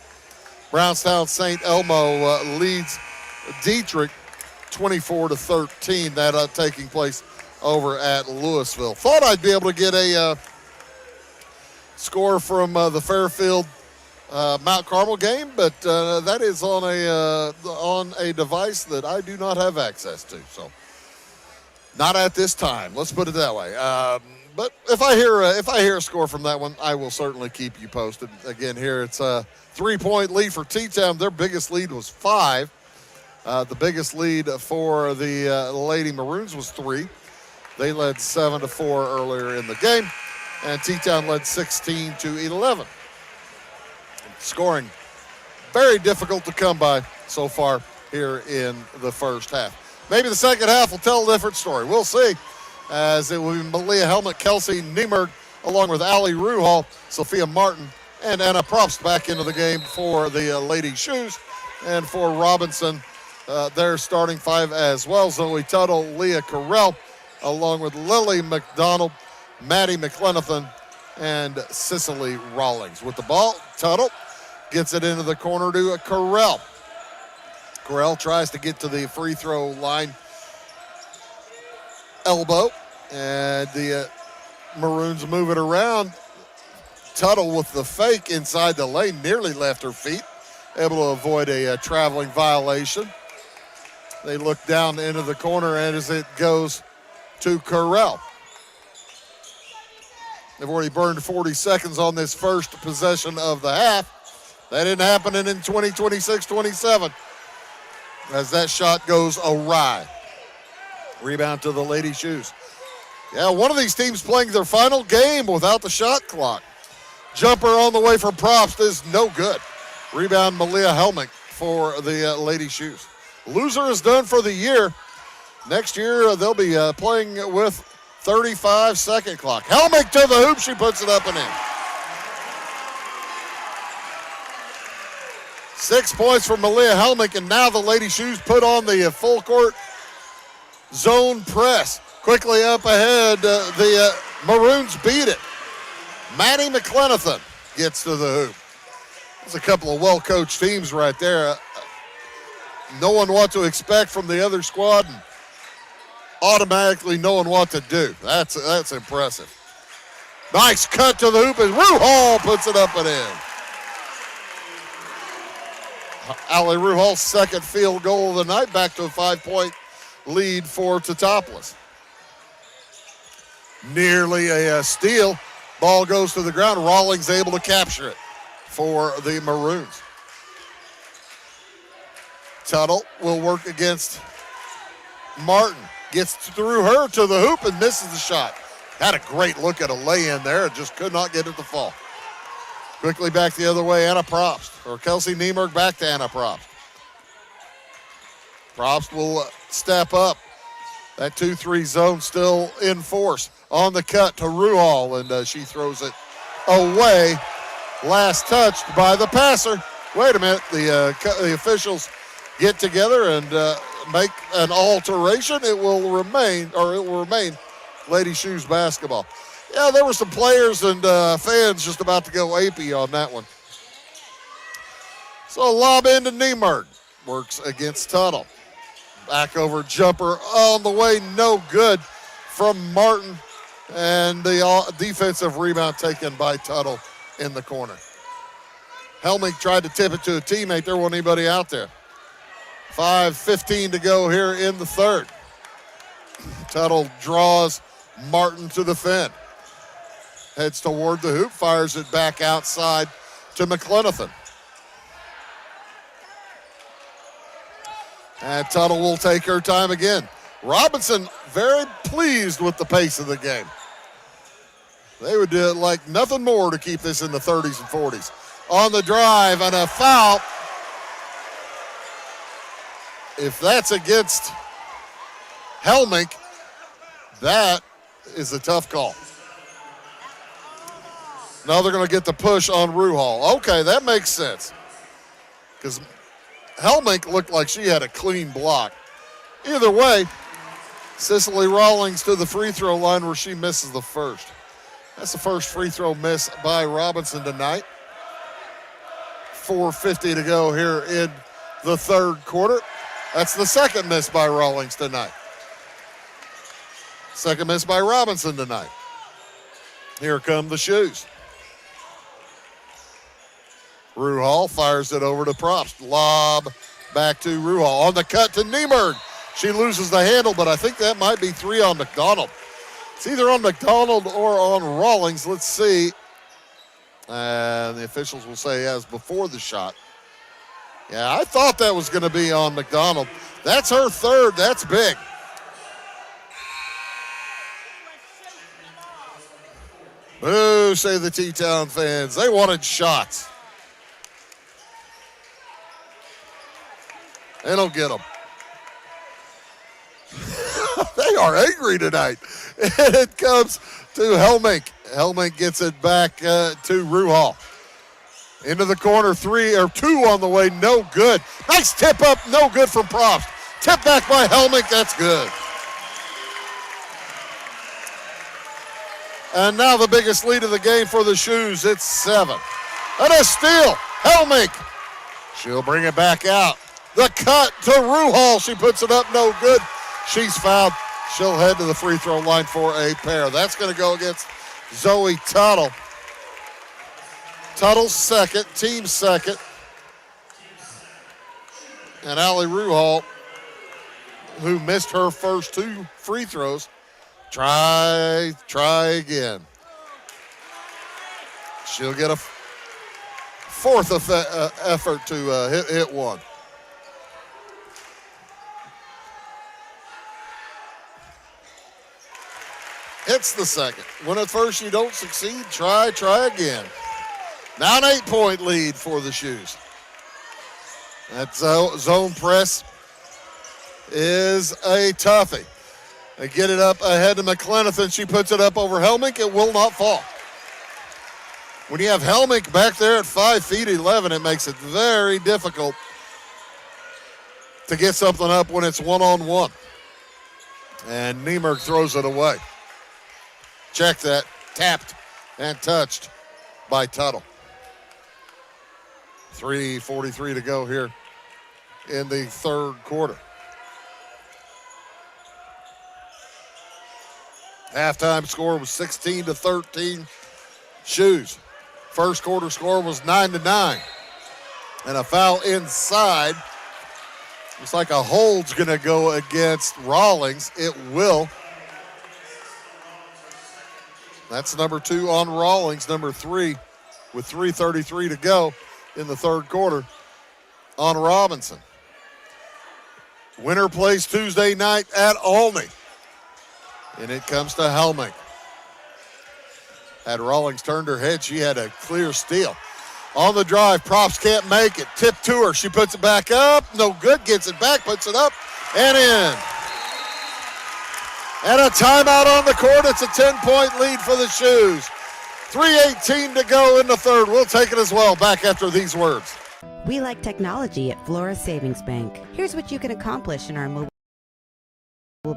Brownstown St. Elmo leads Dietrich 24-13. That taking place over at Louisville. Thought I'd be able to get a score from the Fairfield Mount Carmel game, but that is on a device that I do not have access to. So, not at this time. Let's put it that way. But if I hear a score from that one, I will certainly keep you posted. Again, here it's a 3-point lead for T-Town. Their biggest lead was 5. The biggest lead for the Lady Maroons was 3. They led 7-4 earlier in the game, and T-Town led 16-11. Scoring very difficult to come by so far here in the first half. Maybe the second half will tell a different story. We'll see, as it will be Malia Helmut, Kelsey Niemerg, along with Allie Ruhal, Sophia Martin, and Anna Probst back into the game for the Lady Shoes. And for Robinson, their starting 5 as well. Zoe Tuttle, Leah Carell, along with Lily McDonald, Maddie McLenathan, and Cicely Rawlings. With the ball, Tuttle gets it into the corner to Carell. Carell tries to get to the free throw line elbow, and the Maroons move it around. Tuttle with the fake inside the lane, nearly left her feet, able to avoid a traveling violation. They look down into the corner, and as it goes to Carell. They've already burned 40 seconds on this first possession of the half. That didn't happen in 26-27 as that shot goes awry. Rebound to the Lady Shoes. Yeah, one of these teams playing their final game without the shot clock. Jumper on the way for Probst is no good. Rebound Malia Helmich for the Lady Shoes. Loser is done for the year. Next year they'll be playing with 35-second clock. Helmich to the hoop. She puts it up and in. 6 points for Malia Helmich, and now the Lady Shoes put on the full court zone press. Quickly up ahead, the Maroons beat it. Maddie McLenathan gets to the hoop. That's a couple of well-coached teams right there. Knowing what to expect from the other squad and automatically knowing what to do. That's impressive. Nice cut to the hoop as Ruhal puts it up and in. Allie Ruhal's second field goal of the night, back to a 5-point lead for Teutopolis. Nearly a steal. Ball goes to the ground. Rawlings able to capture it for the Maroons. Tuttle will work against Martin. Gets through her to the hoop and misses the shot. Had a great look at a lay-in there and just could not get it to fall. Quickly back the other way, Anna Probst, or Kelsey Niemerg back to Anna Probst. Probst will step up. That 2-3 zone still in force. On the cut to Ruhal, and she throws it away. Last touched by the passer. Wait a minute, the officials get together and make an alteration. It will remain Lady Shoes basketball. Yeah, there were some players and fans just about to go apey on that one. So lob into Niemerg. Works against Tuttle. Back over jumper on the way, no good from Martin. And the defensive rebound taken by Tuttle in the corner. Helmich tried to tip it to a teammate. There wasn't anybody out there. 5:15 to go here in the third. Tuttle draws Martin to the fin. Heads toward the hoop, fires it back outside to McLenathan. And Tuttle will take her time again. Robinson very pleased with the pace of the game. They would like nothing more to keep this in the 30s and 40s. On the drive and a foul. If that's against Helmich, that is a tough call. Now they're going to get the push on Ruhal. Okay, that makes sense. Because Helmich looked like she had a clean block. Either way, Cicely Rawlings to the free throw line where she misses the first. That's the first free throw miss by Robinson tonight. 4:50 to go here in the third quarter. That's the second miss by Rawlings tonight. Second miss by Robinson tonight. Here come the Shoes. Ruhal fires it over to Props. Lob back to Ruhal. On the cut to Niemerg. She loses the handle, but I think that might be 3 on McDonald. It's either on McDonald or on Rawlings. Let's see. And the officials will say as before the shot. Yeah, I thought that was going to be on McDonald. That's her third. That's big. Boo, say the T-Town fans. They wanted shots. They don't get them. They are angry tonight. And it comes to Helmink. Helmink gets it back to Ruhal. Into the corner, 3 or 2 on the way, no good. Nice tip up, no good from Props. Tip back by Helmink, that's good. And now the biggest lead of the game for the Shoes, it's 7. And a steal, Helmink. She'll bring it back out. The cut to Ruhal, she puts it up, no good. She's fouled. She'll head to the free throw line for a pair. That's going to go against Zoe Tuttle. Tuttle's second, team second. And Allie Ruhal, who missed her first 2 free throws, try again. She'll get a fourth effort to hit one. Hits the second. When at first you don't succeed, try again. Now an 8-point lead for the Shoes. That zone press is a toughie. They get it up ahead to McClenathan. She puts it up over Helmink. It will not fall. When you have Helmink back there at 5'11", it makes it very difficult to get something up when it's one-on-one. And Niemerg throws it away. Check that. Tapped and touched by Tuttle. 3:43 to go here in the third quarter. Halftime score was 16-13. Shoes. First quarter score was 9-9. And a foul inside. Looks like a hold's going to go against Rawlings. It will. That's number 2 on Rawlings. Number 3 with 3:33 to go in the third quarter on Robinson. Winner plays Tuesday night at Olney. And it comes to Helmink. Had Rawlings turned her head, she had a clear steal. On the drive, Props can't make it. Tip to her, she puts it back up. No good, gets it back, puts it up, and in. And a timeout on the court. It's a 10-point lead for the Shoes. 3:18 to go in the third. We'll take it as well. Back after these words. We like technology at Flora Savings Bank. Here's what you can accomplish in our mobile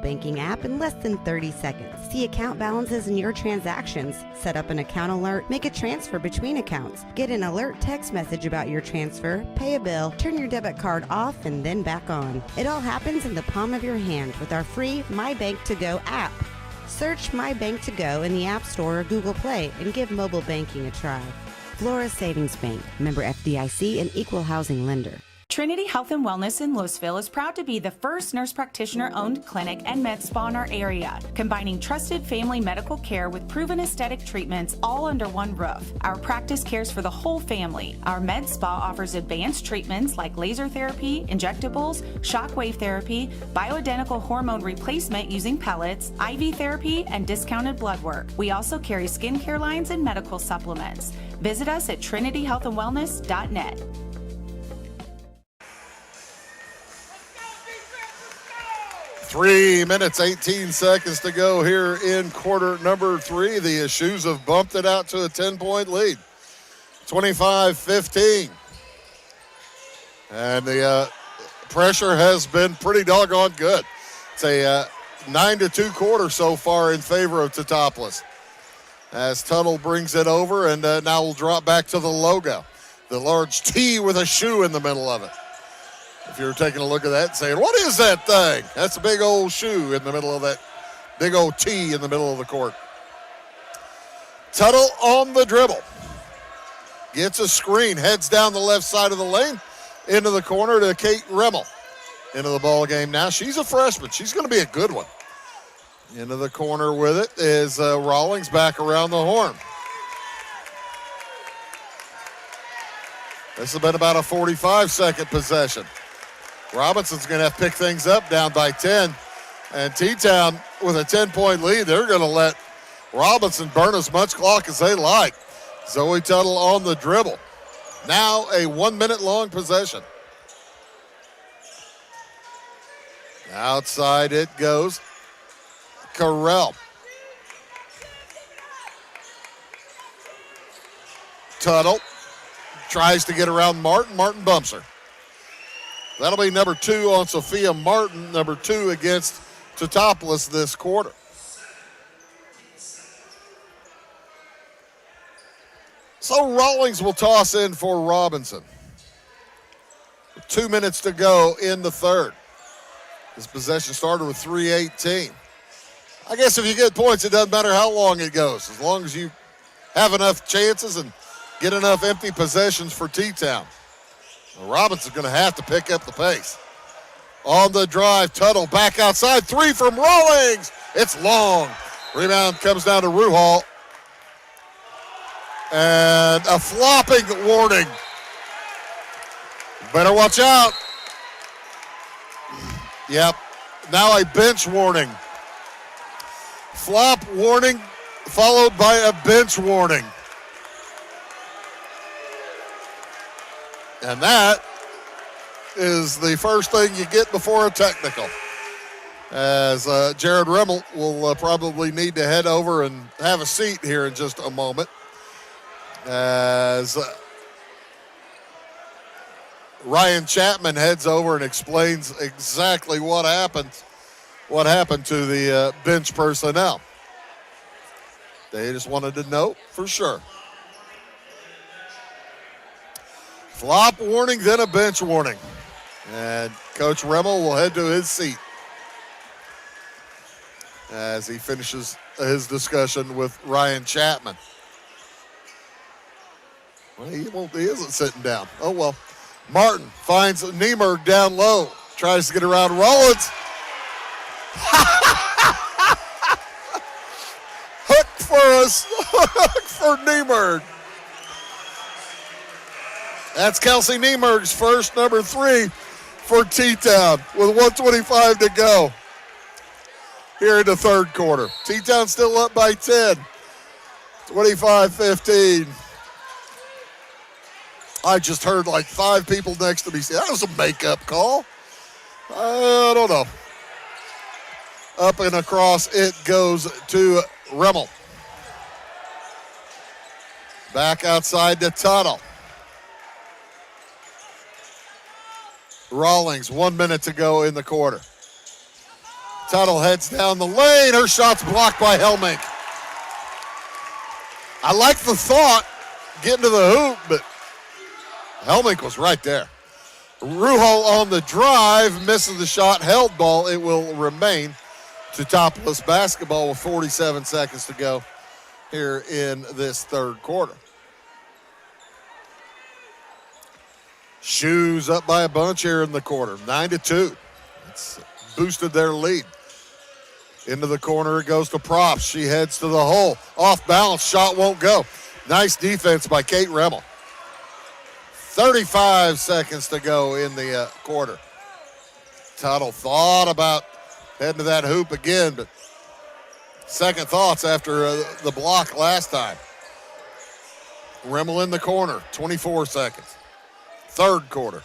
banking app in less than 30 seconds. See account balances in your transactions, set up an account alert, make a transfer between accounts, get an alert text message about your transfer, pay a bill, turn your debit card off and then back on. It all happens in the palm of your hand with our free My Bank to Go app. Search My Bank to Go in the App Store or Google Play and give mobile banking a try. Flora Savings Bank, member FDIC and equal housing lender. Trinity Health and Wellness in Louisville is proud to be the first nurse practitioner-owned clinic and med spa in our area, combining trusted family medical care with proven aesthetic treatments all under one roof. Our practice cares for the whole family. Our med spa offers advanced treatments like laser therapy, injectables, shockwave therapy, bioidentical hormone replacement using pellets, IV therapy, and discounted blood work. We also carry skincare lines and medical supplements. Visit us at trinityhealthandwellness.net. 3 minutes, 18 seconds to go here in quarter number 3. The Shoes have bumped it out to a 10-point lead. 25-15. And the pressure has been pretty doggone good. It's a 9-2 quarter so far in favor of Teutopolis. As Tuttle brings it over, and now we'll drop back to the logo. The large T with a shoe in the middle of it. If you're taking a look at that and saying, what is that thing? That's a big old shoe in the middle of that big old T in the middle of the court. Tuttle on the dribble. Gets a screen, heads down the left side of the lane, into the corner to Kate Rimmel. Into the ball game now. She's a freshman. She's going to be a good one. Into the corner with it is Rawlings back around the horn. This has been about a 45-second possession. Robinson's going to have to pick things up down by 10. And T-Town with a 10-point lead, they're going to let Robinson burn as much clock as they like. Zoe Tuttle on the dribble. Now a 1-minute-long possession. Outside it goes. Carell. Tuttle tries to get around Martin. Martin bumps her. That'll be number 2 on Sophia Martin, number 2 against Teutopolis this quarter. So Rawlings will toss in for Robinson. 2 minutes to go in the third. This possession started with 3:18. I guess if you get points, it doesn't matter how long it goes, as long as you have enough chances and get enough empty possessions for T-Town. Robinson's going to have to pick up the pace. On the drive, Tuttle back outside. 3 from Rawlings. It's long. Rebound comes down to Ruhal. And a flopping warning. Better watch out. Yep. Now a bench warning. Flop warning followed by a bench warning. And that is the first thing you get before a technical. As Jared Rimmel will probably need to head over and have a seat here in just a moment. As Ryan Chapman heads over and explains exactly what happened to the bench personnel. They just wanted to know for sure. Flop warning, then a bench warning. And Coach Rimmel will head to his seat as he finishes his discussion with Ryan Chapman. Well, he isn't sitting down. Oh, well. Martin finds Niemerg down low. Tries to get around Rollins. Hook for us. Hook for Niemerg. That's Kelsey Niemerg's first, number 3 for T-Town with 1:25 to go here in the third quarter. T-Town still up by 10. 25-15. I just heard like 5 people next to me say, that was a makeup call. I don't know. Up and across it goes to Rimmel. Back outside to Tuttle. Rawlings, 1 minute to go in the quarter. Tuttle heads down the lane. Her shot's blocked by Helmink. I like the thought, getting to the hoop, but Helmink was right there. Ruhal on the drive, misses the shot, held ball. It will remain Teutopolis basketball with 47 seconds to go here in this third quarter. Shoes up by a bunch here in the quarter, 9-2. It's boosted their lead. Into the corner it goes to Props. She heads to the hole. Off balance, shot won't go. Nice defense by Kate Rimmel. 35 seconds to go in the quarter. Tuttle thought about heading to that hoop again, but second thoughts after the block last time. Rimmel in the corner, 24 seconds. Third quarter.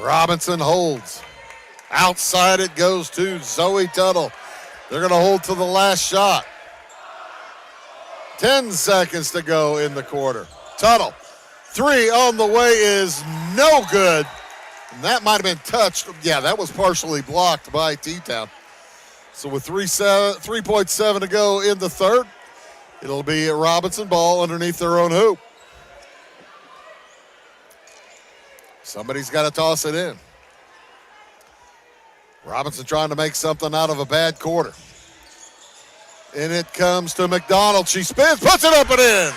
Robinson holds. Outside it goes to Zoe Tuttle. They're going to hold to the last shot. 10 seconds to go in the quarter. Tuttle, 3 on the way is no good. And that might have been touched. Yeah, that was partially blocked by T-Town. So with 3.7 to go in the third, it'll be a Robinson ball underneath their own hoop. Somebody's got to toss it in. Robinson trying to make something out of a bad quarter. And it comes to McDonald. She spins, puts it up and in.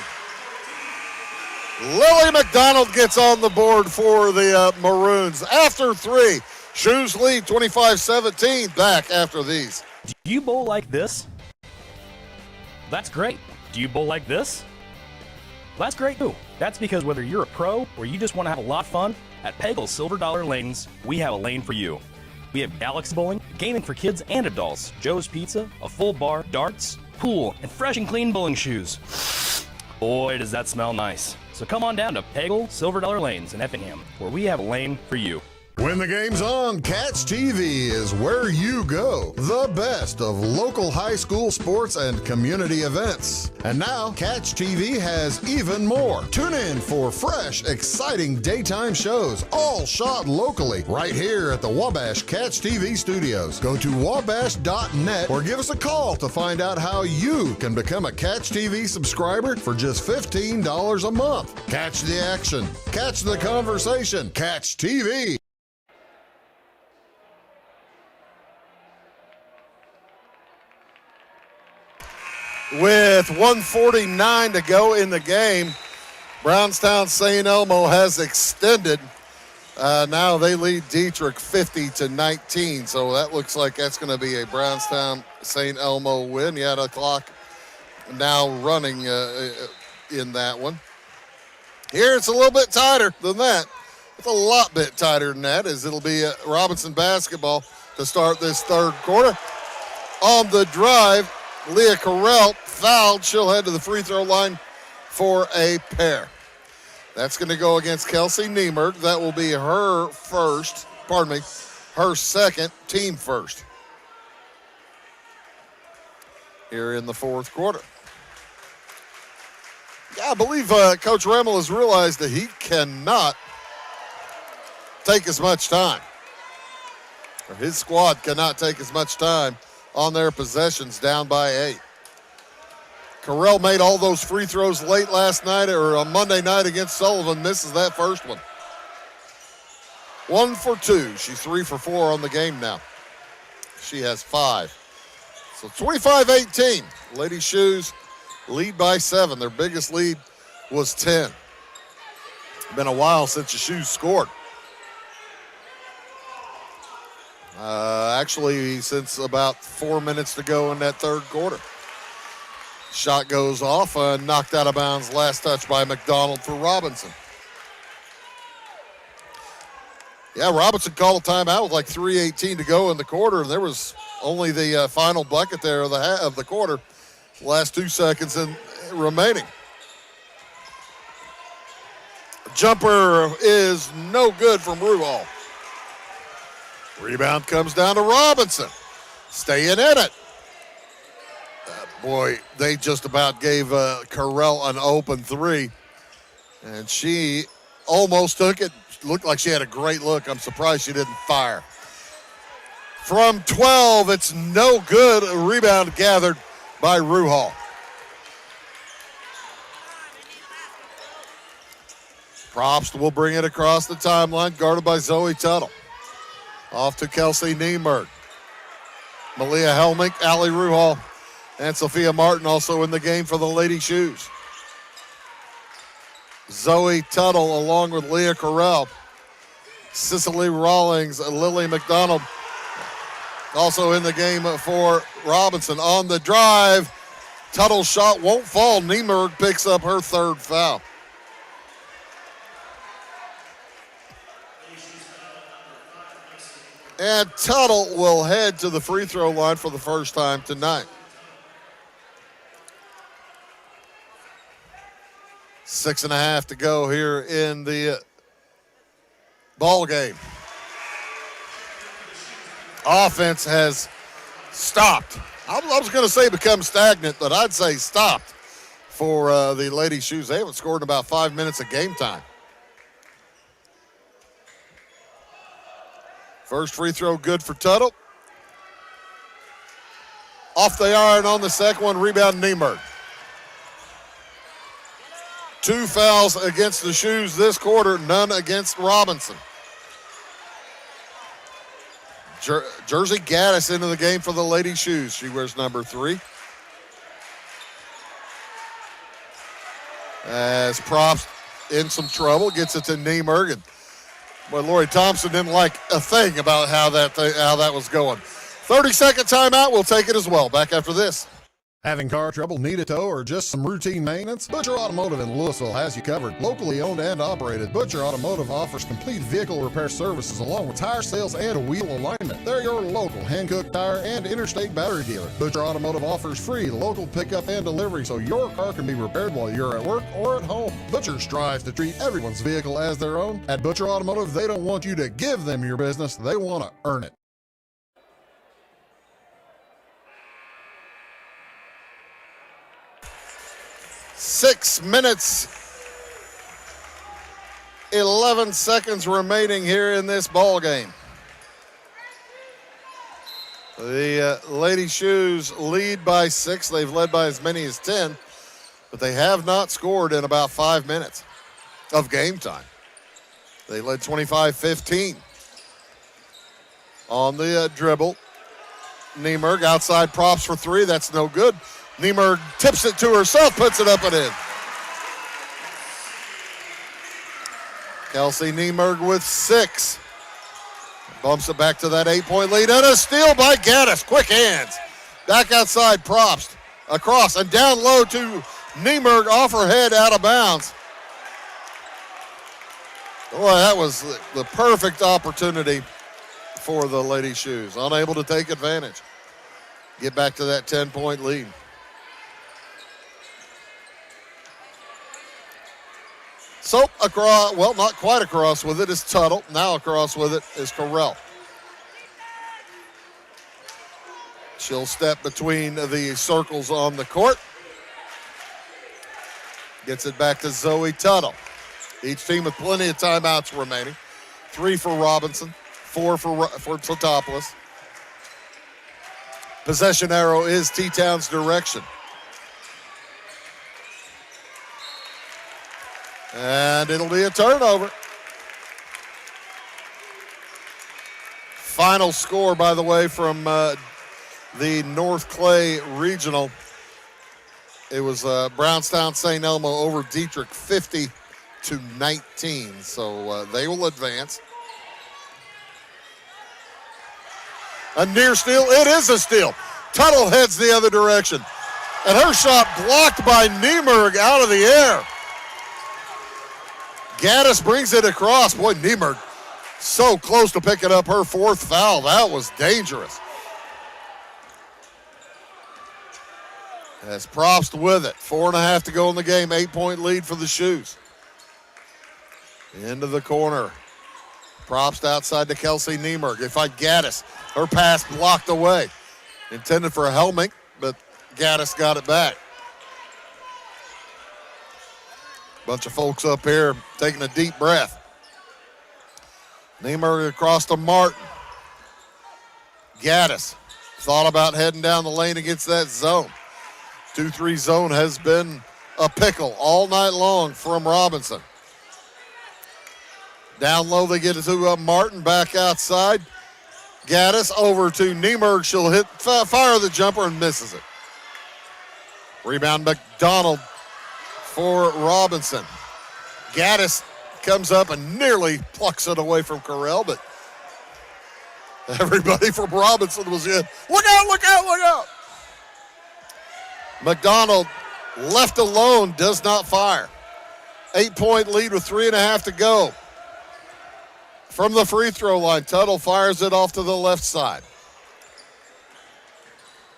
Lily McDonald gets on the board for the Maroons. After 3, Shoes lead 25-17. Back after these. Do you bowl like this? That's great. Do you bowl like this? That's great too. That's because whether you're a pro or you just want to have a lot of fun, at Peggle's Silver Dollar Lanes, we have a lane for you. We have Galaxy Bowling, gaming for kids and adults, Joe's Pizza, a full bar, darts, pool, and fresh and clean bowling shoes. Boy, does that smell nice. So come on down to Peggle Silver Dollar Lanes in Effingham, where we have a lane for you. When the game's on, Catch TV is where you go. The best of local high school sports and community events. And now, Catch TV has even more. Tune in for fresh, exciting daytime shows, all shot locally, right here at the Wabash Catch TV studios. Go to wabash.net or give us a call to find out how you can become a Catch TV subscriber for just $15 a month. Catch the action. Catch the conversation. Catch TV. With 1:49 to go in the game, Brownstown St. Elmo has extended. Now they lead Dietrich 50-19. So that looks like that's going to be a Brownstown St. Elmo win. Yeah, the clock now running in that one. Here it's a little bit tighter than that. It's a lot bit tighter than that, as it'll be Robinson basketball to start this third quarter. On the drive, Leah Carell fouled. She'll head to the free throw line for a pair. That's going to go against Kelsey Niemerg. That will be her first, her second, team first here in the fourth quarter. Yeah, I believe Coach Remmel has realized that he cannot take as much time, or his squad cannot take as much time on their possessions down by 8. Carell made all those free throws late last night or on Monday night against Sullivan. Misses that first one. 1 for 2. She's 3 for 4 on the game now. She has 5. So 25-18. Lady Shoes lead by 7. Their biggest lead was 10. It's been a while since the Shoes scored. Actually, since about 4 minutes to go in that third quarter. Shot goes off, knocked out of bounds. Last touch by McDonald for Robinson. Yeah, Robinson called a timeout with like 3:18 to go in the quarter, and there was only the final bucket there of the quarter. Last 2 seconds remaining. Jumper is no good from Ruhal. Rebound comes down to Robinson. Staying in it. Boy, they just about gave Carell an open 3. And she almost took it. Looked like she had a great look. I'm surprised she didn't fire. From 12, it's no good. A rebound gathered by Ruhal. Probst will bring it across the timeline, guarded by Zoe Tuttle. Off to Kelsey Niemerg. Malia Helmink, Allie Ruhal, and Sophia Martin also in the game for the Lady Shoes. Zoe Tuttle along with Leah Carell. Cicely Rawlings, Lily McDonald also in the game for Robinson. On the drive, Tuttle's shot won't fall. Niemerg picks up her third foul. And Tuttle will head to the free throw line for the first time tonight. 6.5 to go here in the ball game. Offense has stopped. I was going to say become stagnant, but I'd say stopped for the Lady Shoes. They haven't scored in about 5 minutes of game time. First free throw good for Tuttle. Off the iron on the second one, rebound Niemerg. 2 fouls against the Shoes this quarter, none against Robinson. Jersey Gaddis into the game for the Lady Shoes. She wears number 3. As Probst in some trouble, gets it to Niemerg, and boy, Lori Thompson didn't like a thing about how that was going. 30-second timeout. We'll take it as well. Back after this. Having car trouble, need a tow, or just some routine maintenance? Butcher Automotive in Louisville has you covered. Locally owned and operated, Butcher Automotive offers complete vehicle repair services along with tire sales and wheel alignment. They're your local Hankook Tire and Interstate Battery dealer. Butcher Automotive offers free local pickup and delivery so your car can be repaired while you're at work or at home. Butcher strives to treat everyone's vehicle as their own. At Butcher Automotive, they don't want you to give them your business, they want to earn it. 6 minutes, 11 seconds remaining here in this ball game. The Lady Shoes lead by 6. They've led by as many as 10, but they have not scored in about 5 minutes of game time. They led 25-15. On the dribble, Niemerg outside props for 3. That's no good. Niemerg tips it to herself, puts it up and in. Kelsey Niemerg with 6. Bumps it back to that 8-point lead, and a steal by Gaddis. Quick hands. Back outside, Probst. Across and down low to Niemerg, off her head, out of bounds. Boy, that was the perfect opportunity for the Lady Shoes. Unable to take advantage. Get back to that 10-point lead. So across, well, not quite across with it is Tuttle. Now across with it is Correll. She'll step between the circles on the court. Gets it back to Zoe Tuttle. Each team with plenty of timeouts remaining. 3 for Robinson, 4 for Teutopolis. Possession arrow is T-Town's direction. And it'll be a turnover. Final score, by the way, from the North Clay Regional. It was Brownstown St. Elmo over Dietrich 50-19. So they will advance. A near steal. It is a steal. Tuttle heads the other direction. And her shot blocked by Niemerg out of the air. Gaddis brings it across. Boy, Niemerg so close to picking up her 4th foul. That was dangerous. As Probst with it. 4.5 to go in the game. 8-point lead for the Shoes. Into the corner. Probst outside to Kelsey Niemerg. They fight Gaddis. Her pass blocked away. Intended for a Helmink, but Gaddis got it back. Bunch of folks up here taking a deep breath. Niemerg across to Martin. Gaddis thought about heading down the lane against that zone. 2-3 zone has been a pickle all night long from Robinson. Down low they get it to Martin, back outside. Gaddis over to Niemerg. She'll hit, fire the jumper and misses it. Rebound McDonald for Robinson. Gaddis comes up and nearly plucks it away from Correll, but everybody from Robinson was in. Look out, look out, look out. McDonald left alone, does not fire. 8-point lead with 3.5 to go. From the free throw line, Tuttle fires it off to the left side.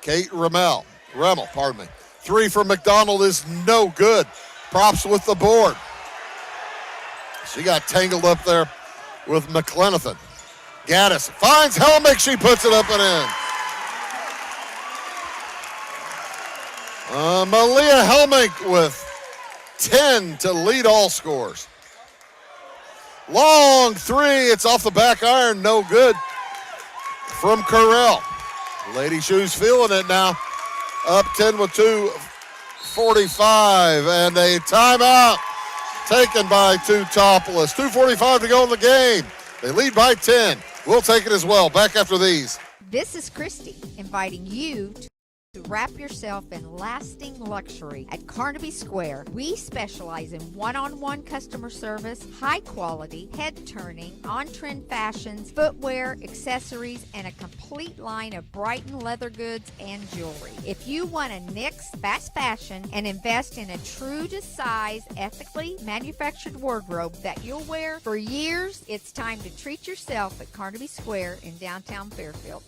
Kate Remmel, 3 for McDonald is no good. Props with the board. She got tangled up there with McClenathan. Gaddis finds Helmich. She puts it up and in. Malia Helmich with 10 to lead all scores. Long 3. It's off the back iron. No good from Correll. Lady Shoes feeling it now. Up 10 with 2:45 and a timeout taken by Teutopolis. 2:45 to go in the game. They lead by 10. We'll take it as well. Back after these. This is Christy inviting you to Wrap yourself in lasting luxury at Carnaby Square. We specialize in one-on-one customer service, high quality, head-turning, on-trend fashions, footwear, accessories, and a complete line of Brighton leather goods and jewelry. If you want to nix fast fashion and invest in a true to size, ethically manufactured wardrobe that you'll wear for years, it's time to treat yourself at Carnaby Square in downtown Fairfield.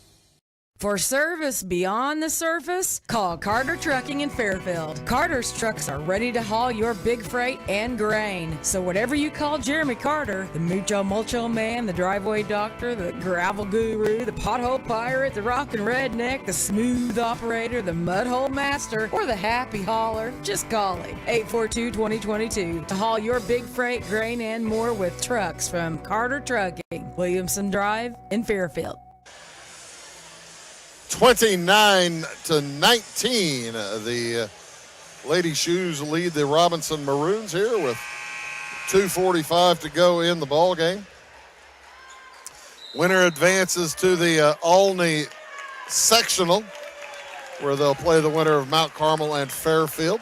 For service beyond the surface, call Carter Trucking in Fairfield. Carter's trucks are ready to haul your big freight and grain. So whatever you call Jeremy Carter, the Mucho Mulcho Man, the driveway doctor, the gravel guru, the pothole pirate, the rockin' redneck, the smooth operator, the mudhole master, or the happy hauler, just call him. 842-2022 to haul your big freight, grain, and more with trucks from Carter Trucking, Williamson Drive in Fairfield. 29-19. The Lady Shoes lead the Robinson Maroons here with 2:45 to go in the ball game. Winner advances to the Olney sectional, where they'll play the winner of Mount Carmel and Fairfield.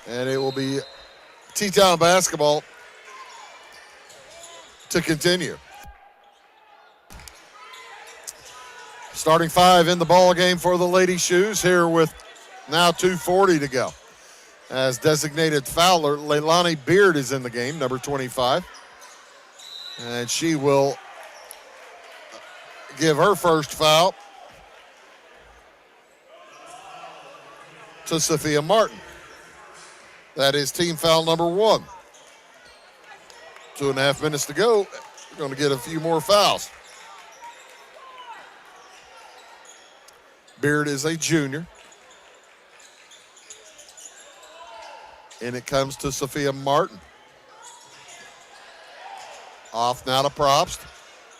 And it will be T-Town basketball to continue. Starting five in the ball game for the Lady Shoes here with now 2:40 to go. As designated fouler, Leilani Beard is in the game, number 25. And she will give her first foul to Sophia Martin. That is team foul number 1. 2.5 minutes to go. We're going to get a few more fouls. Beard is a junior. And it comes to Sophia Martin. Off now to Probst.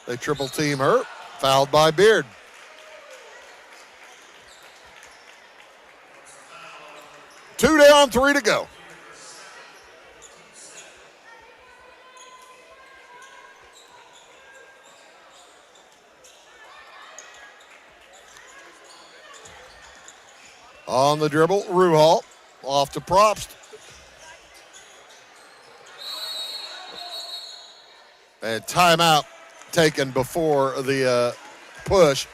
They triple team her. Fouled by Beard. Two down, 3 to go. On the dribble, Ruhal off to Probst. And timeout taken before the push.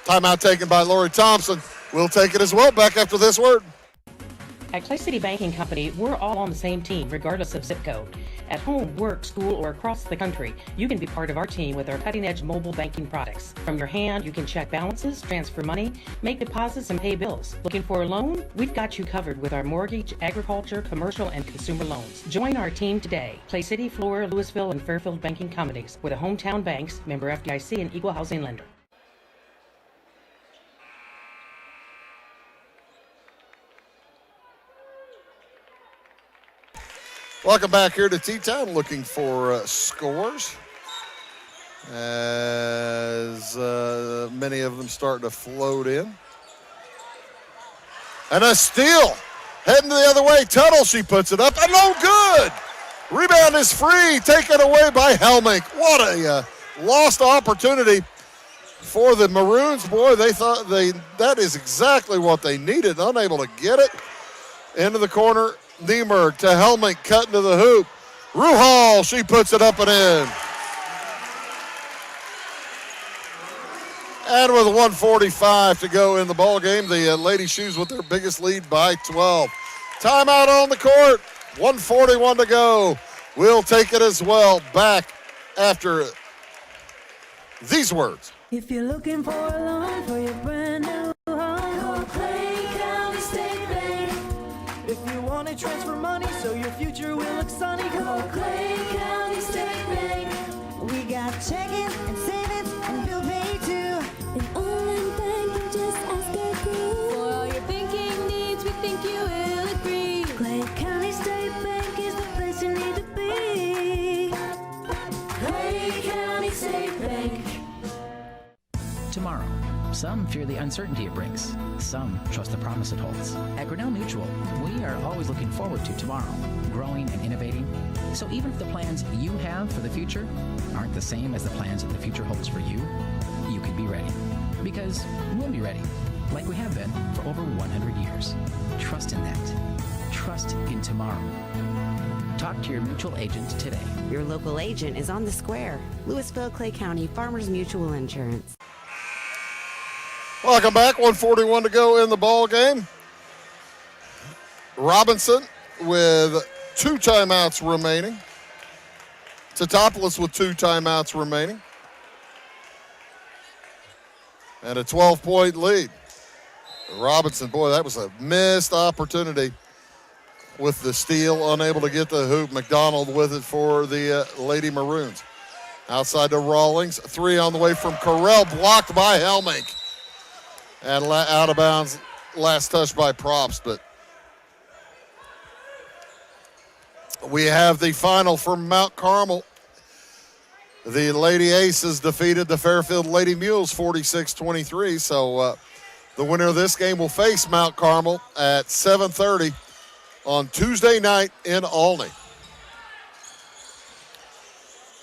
Timeout taken by Lori Thompson. We'll take it as well. Back after this word. At Clay City Banking Company, we're all on the same team, regardless of zip code. At home, work, school, or across the country, you can be part of our team with our cutting-edge mobile banking products. From your hand, you can check balances, transfer money, make deposits, and pay bills. Looking for a loan? We've got you covered with our mortgage, agriculture, commercial, and consumer loans. Join our team today. Clay City, Flora, Louisville, and Fairfield Banking Companies. We're the hometown banks, member FDIC, and equal housing lender. Welcome back here to T-Town, looking for scores as many of them starting to float in. And a steal, heading the other way. Tuttle, she puts it up, and no good. Rebound is free, taken away by Helmink. What a lost opportunity for the Maroons. Boy, they thought that is exactly what they needed. Unable to get it into the corner. Niemer to Helmink, cutting to the hoop. Ruhal, she puts it up and in. And with 1:45 to go in the ball game, the Lady Shoes with their biggest lead by 12. Timeout on the court. 1:41 to go. We'll take it as well. Back after these words. If you're looking for a loan for your brand new home, call Clay County State Bank. If you want to transfer money so your future will look sunny, call Clay County State Bank. We got checking and savings and bill pay too. An online banking, just ask our crew. For all your banking needs, we think you will agree. Clay County State Bank is the place you need to be. Clay County State Bank. Tomorrow, Some fear the uncertainty it brings. Some trust the promise it holds. At Grinnell Mutual, we are always looking forward to tomorrow, growing and innovating. So even if the plans you have for the future aren't the same as the plans that the future holds for you, you can be ready. Because we'll be ready, like we have been for over 100 years. Trust in that. Trust in tomorrow. Talk to your mutual agent today. Your local agent is on the square. Louisville, Clay County Farmers Mutual Insurance. Welcome back. 1:41 to go in the ball game. Robinson with 2 timeouts remaining. Teutopolis with 2 timeouts remaining. And a 12-point lead. Robinson, boy, that was a missed opportunity with the steal, unable to get the hoop. McDonald with it for the Lady Maroons. Outside to Rawlings. 3 on the way from Carell, blocked by Helmink. And out of bounds, last touch by Props. But we have the final from Mount Carmel. The Lady Aces defeated the Fairfield Lady Mules 46-23. So the winner of this game will face Mount Carmel at 7:30 on Tuesday night in Olney.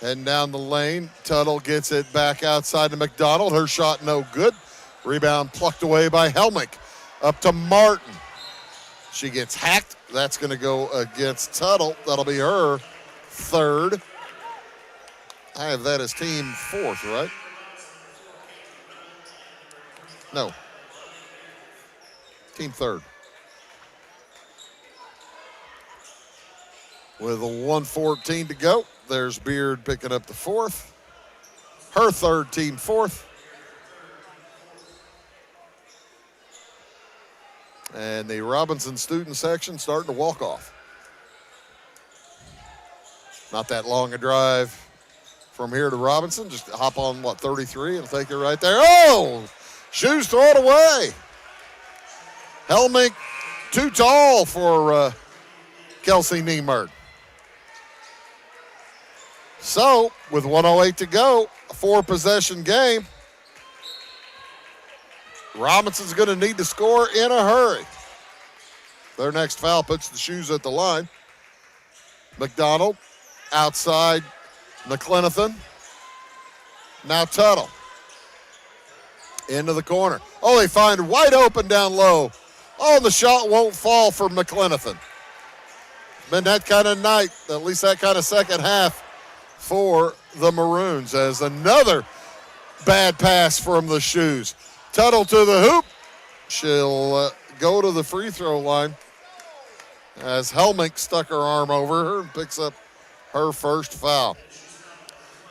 Heading down the lane, Tuttle gets it back outside to McDonald. Her shot no good. Rebound plucked away by Helmink. Up to Martin. She gets hacked. That's going to go against Tuttle. That'll be her 3rd. I have that as team 4th, right? No. Team 3rd. With a 1:14 to go, there's Beard picking up the 4th. Her 3rd, team 4th. And the Robinson student section starting to walk off. Not that long a drive from here to Robinson. Just hop on, 33, and take it right there. Oh! Shoes throw it away. Helmink too tall for Kelsey Niemert. So, with 1:08 to go, a 4-possession game. Robinson's going to need to score in a hurry. Their next foul puts the Shoes at the line. McDonald outside McClenathan. Now Tuttle. Into the corner. Oh, they find wide open down low. Oh, the shot won't fall for McClenathan. Been that kind of night, at least that kind of second half for the Maroons, as another bad pass from the Shoes. Tuttle to the hoop. She'll go to the free throw line as Helmink stuck her arm over her and picks up her first foul.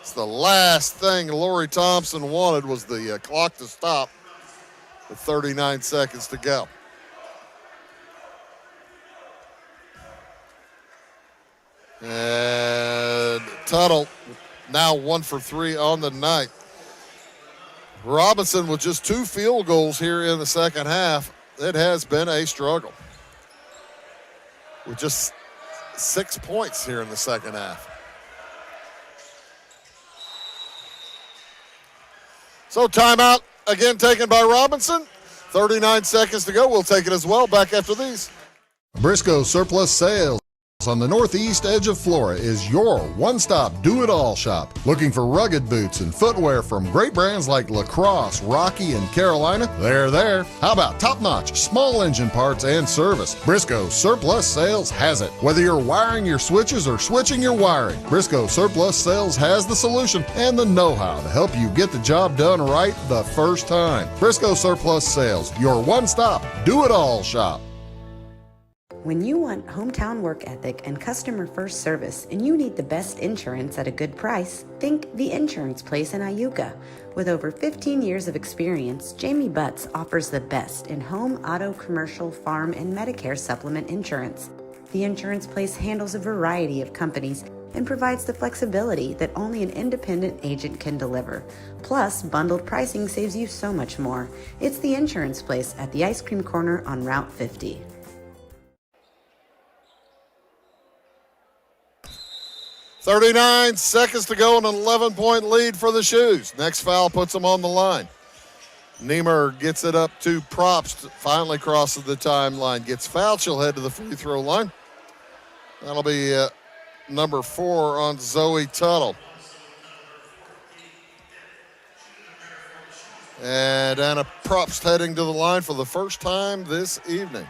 It's the last thing Lori Thompson wanted was the clock to stop with 39 seconds to go. And Tuttle now 1 for 3 on the night. Robinson with just 2 field goals here in the second half. It has been a struggle. With just 6 points here in the second half. So timeout again taken by Robinson. 39 seconds to go. We'll take it as well. Back after these. Briscoe Surplus Sales on the northeast edge of Flora is your one-stop do-it-all shop. Looking for rugged boots and footwear from great brands like Lacrosse, Rocky, and Carolina? They're there. How about top-notch small engine parts and service? Briscoe Surplus Sales has it. Whether you're wiring your switches or switching your wiring, Briscoe Surplus Sales has the solution and the know-how to help you get the job done right the first time. Briscoe Surplus Sales, your one-stop do-it-all shop. When you want hometown work ethic and customer first service and you need the best insurance at a good price, think The Insurance Place in Iuka. With over 15 years of experience, Jamie Butts offers the best in home, auto, commercial, farm, and Medicare supplement insurance. The Insurance Place handles a variety of companies and provides the flexibility that only an independent agent can deliver. Plus, bundled pricing saves you so much more. It's The Insurance Place at the Ice Cream Corner on Route 50. 39 seconds to go and an 11-point lead for the Shoes. Next foul puts them on the line. Niemer gets it up to Probst, finally crosses the timeline, gets fouled. She'll head to the free throw line. That'll be number 4 on Zoe Tuttle. And Anna Probst heading to the line for the first time this evening.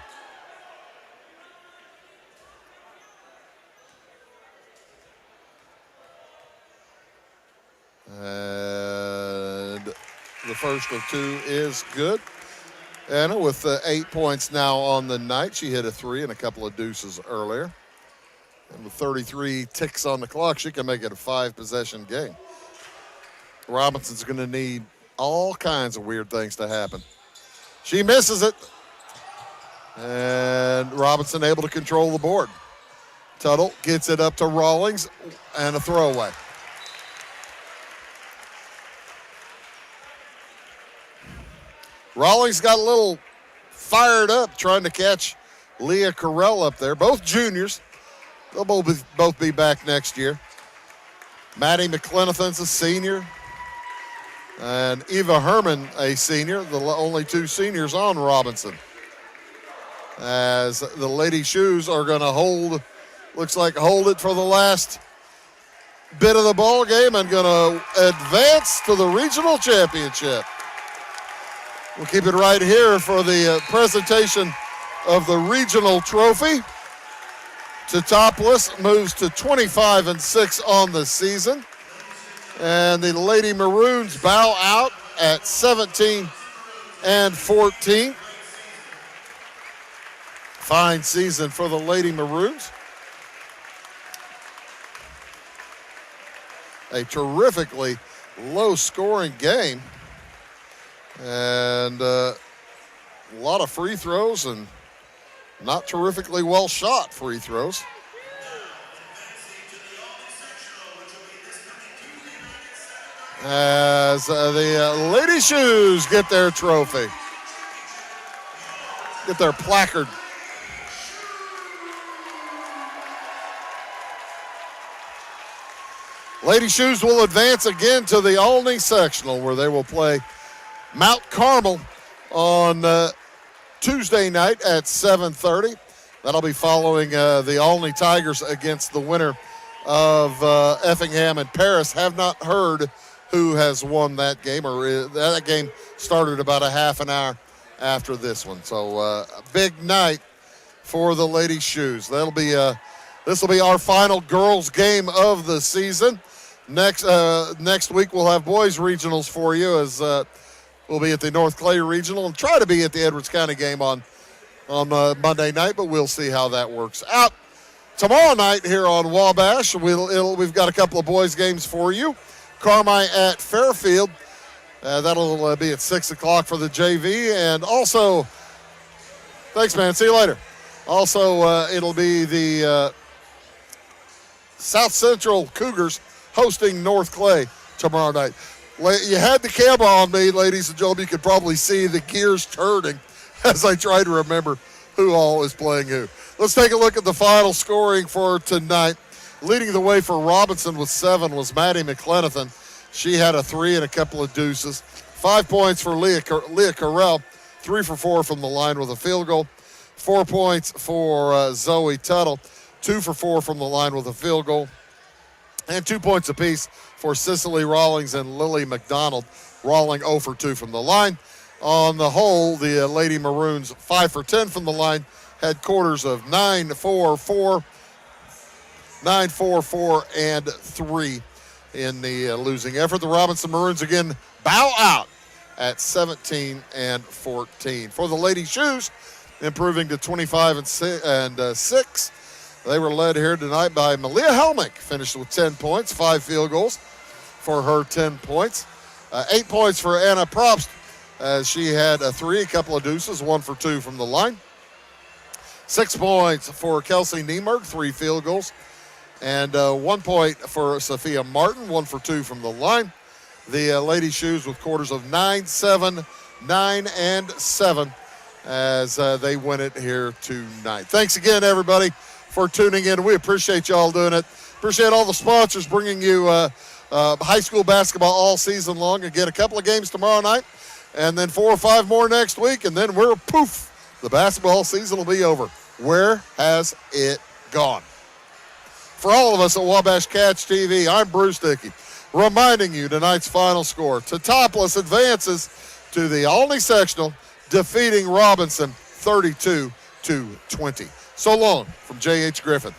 And the first of 2 is good. Anna with 8 points now on the night. She hit a 3 and a couple of deuces earlier. And with 33 ticks on the clock, she can make it a 5-possession game. Robinson's going to need all kinds of weird things to happen. She misses it. And Robinson able to control the board. Tuttle gets it up to Rawlings and a throwaway. Rawlings got a little fired up trying to catch Leah Carell up there. Both juniors. They'll both be back next year. Maddie McClenathan's a senior. And Eva Herman, a senior. The only 2 seniors on Robinson. As the Lady Shoes are going to hold it for the last bit of the ball game and going to advance to the regional championship. We'll keep it right here for the presentation of the regional trophy. Teutopolis moves to 25-6 on the season. And the Lady Maroons bow out at 17-14. Fine season for the Lady Maroons. A terrifically low-scoring game. And a lot of free throws and not terrifically well shot free throws. As the Lady Shoes get their trophy, get their placard. Lady Shoes will advance again to the Olney sectional, where they will play Mount Carmel on Tuesday night at 7:30. That'll be following the Olney Tigers against the winner of Effingham and Paris. Have not heard who has won that game, or that game started about a half an hour after this one. So a big night for the Lady Shoes. This will be our final girls game of the season. Next week we'll have boys regionals for you, as we'll be at the North Clay Regional and try to be at the Edwards County game on Monday night, but we'll see how that works out. Tomorrow night here on Wabash, we've got a couple of boys games for you. Carmi at Fairfield. That'll be at 6 o'clock for the JV. And also, thanks, man. See you later. Also, it'll be the South Central Cougars hosting North Clay tomorrow night. You had the camera on me, ladies and gentlemen. You could probably see the gears turning as I try to remember who all is playing who. Let's take a look at the final scoring for tonight. Leading the way for Robinson with 7 was Maddie McClenathan. She had a 3 and a couple of deuces. 5 points for Leah Carell, 3 for 4 from the line with a field goal. 4 points for Zoe Tuttle, 2 for 4 from the line with a field goal. And 2 points apiece for Cicely Rawlings and Lily McDonald. Rawling 0 for 2 from the line. On the whole, the Lady Maroons 5 for 10 from the line, had quarters of 9-4-4, 9-4-4, and 3 in the losing effort. The Robinson Maroons again bow out at 17-14. For the Lady Shoes, improving to 25-6. They were led here tonight by Malia Helmick, finished with 10 points, 5 field goals for her 10 points. 8 points for Anna Probst, as she had a 3, a couple of deuces, 1 for 2 from the line. 6 points for Kelsey Niemerg, 3 field goals. And 1 point for Sophia Martin, 1 for 2 from the line. The Lady Shoes with quarters of 9-7, 9-7 as they win it here tonight. Thanks again, everybody, for tuning in. We appreciate you all doing it. Appreciate all the sponsors bringing you high school basketball all season long. Again, a couple of games tomorrow night. and then 4 or 5 more next week, and then we're poof. The basketball season will be over. Where has it gone? For all of us at Wabash Catch TV, I'm Bruce Dickey, reminding you tonight's final score. Teutopolis advances to the Olney Sectional, defeating Robinson 32-20. So long from J.H. Griffin.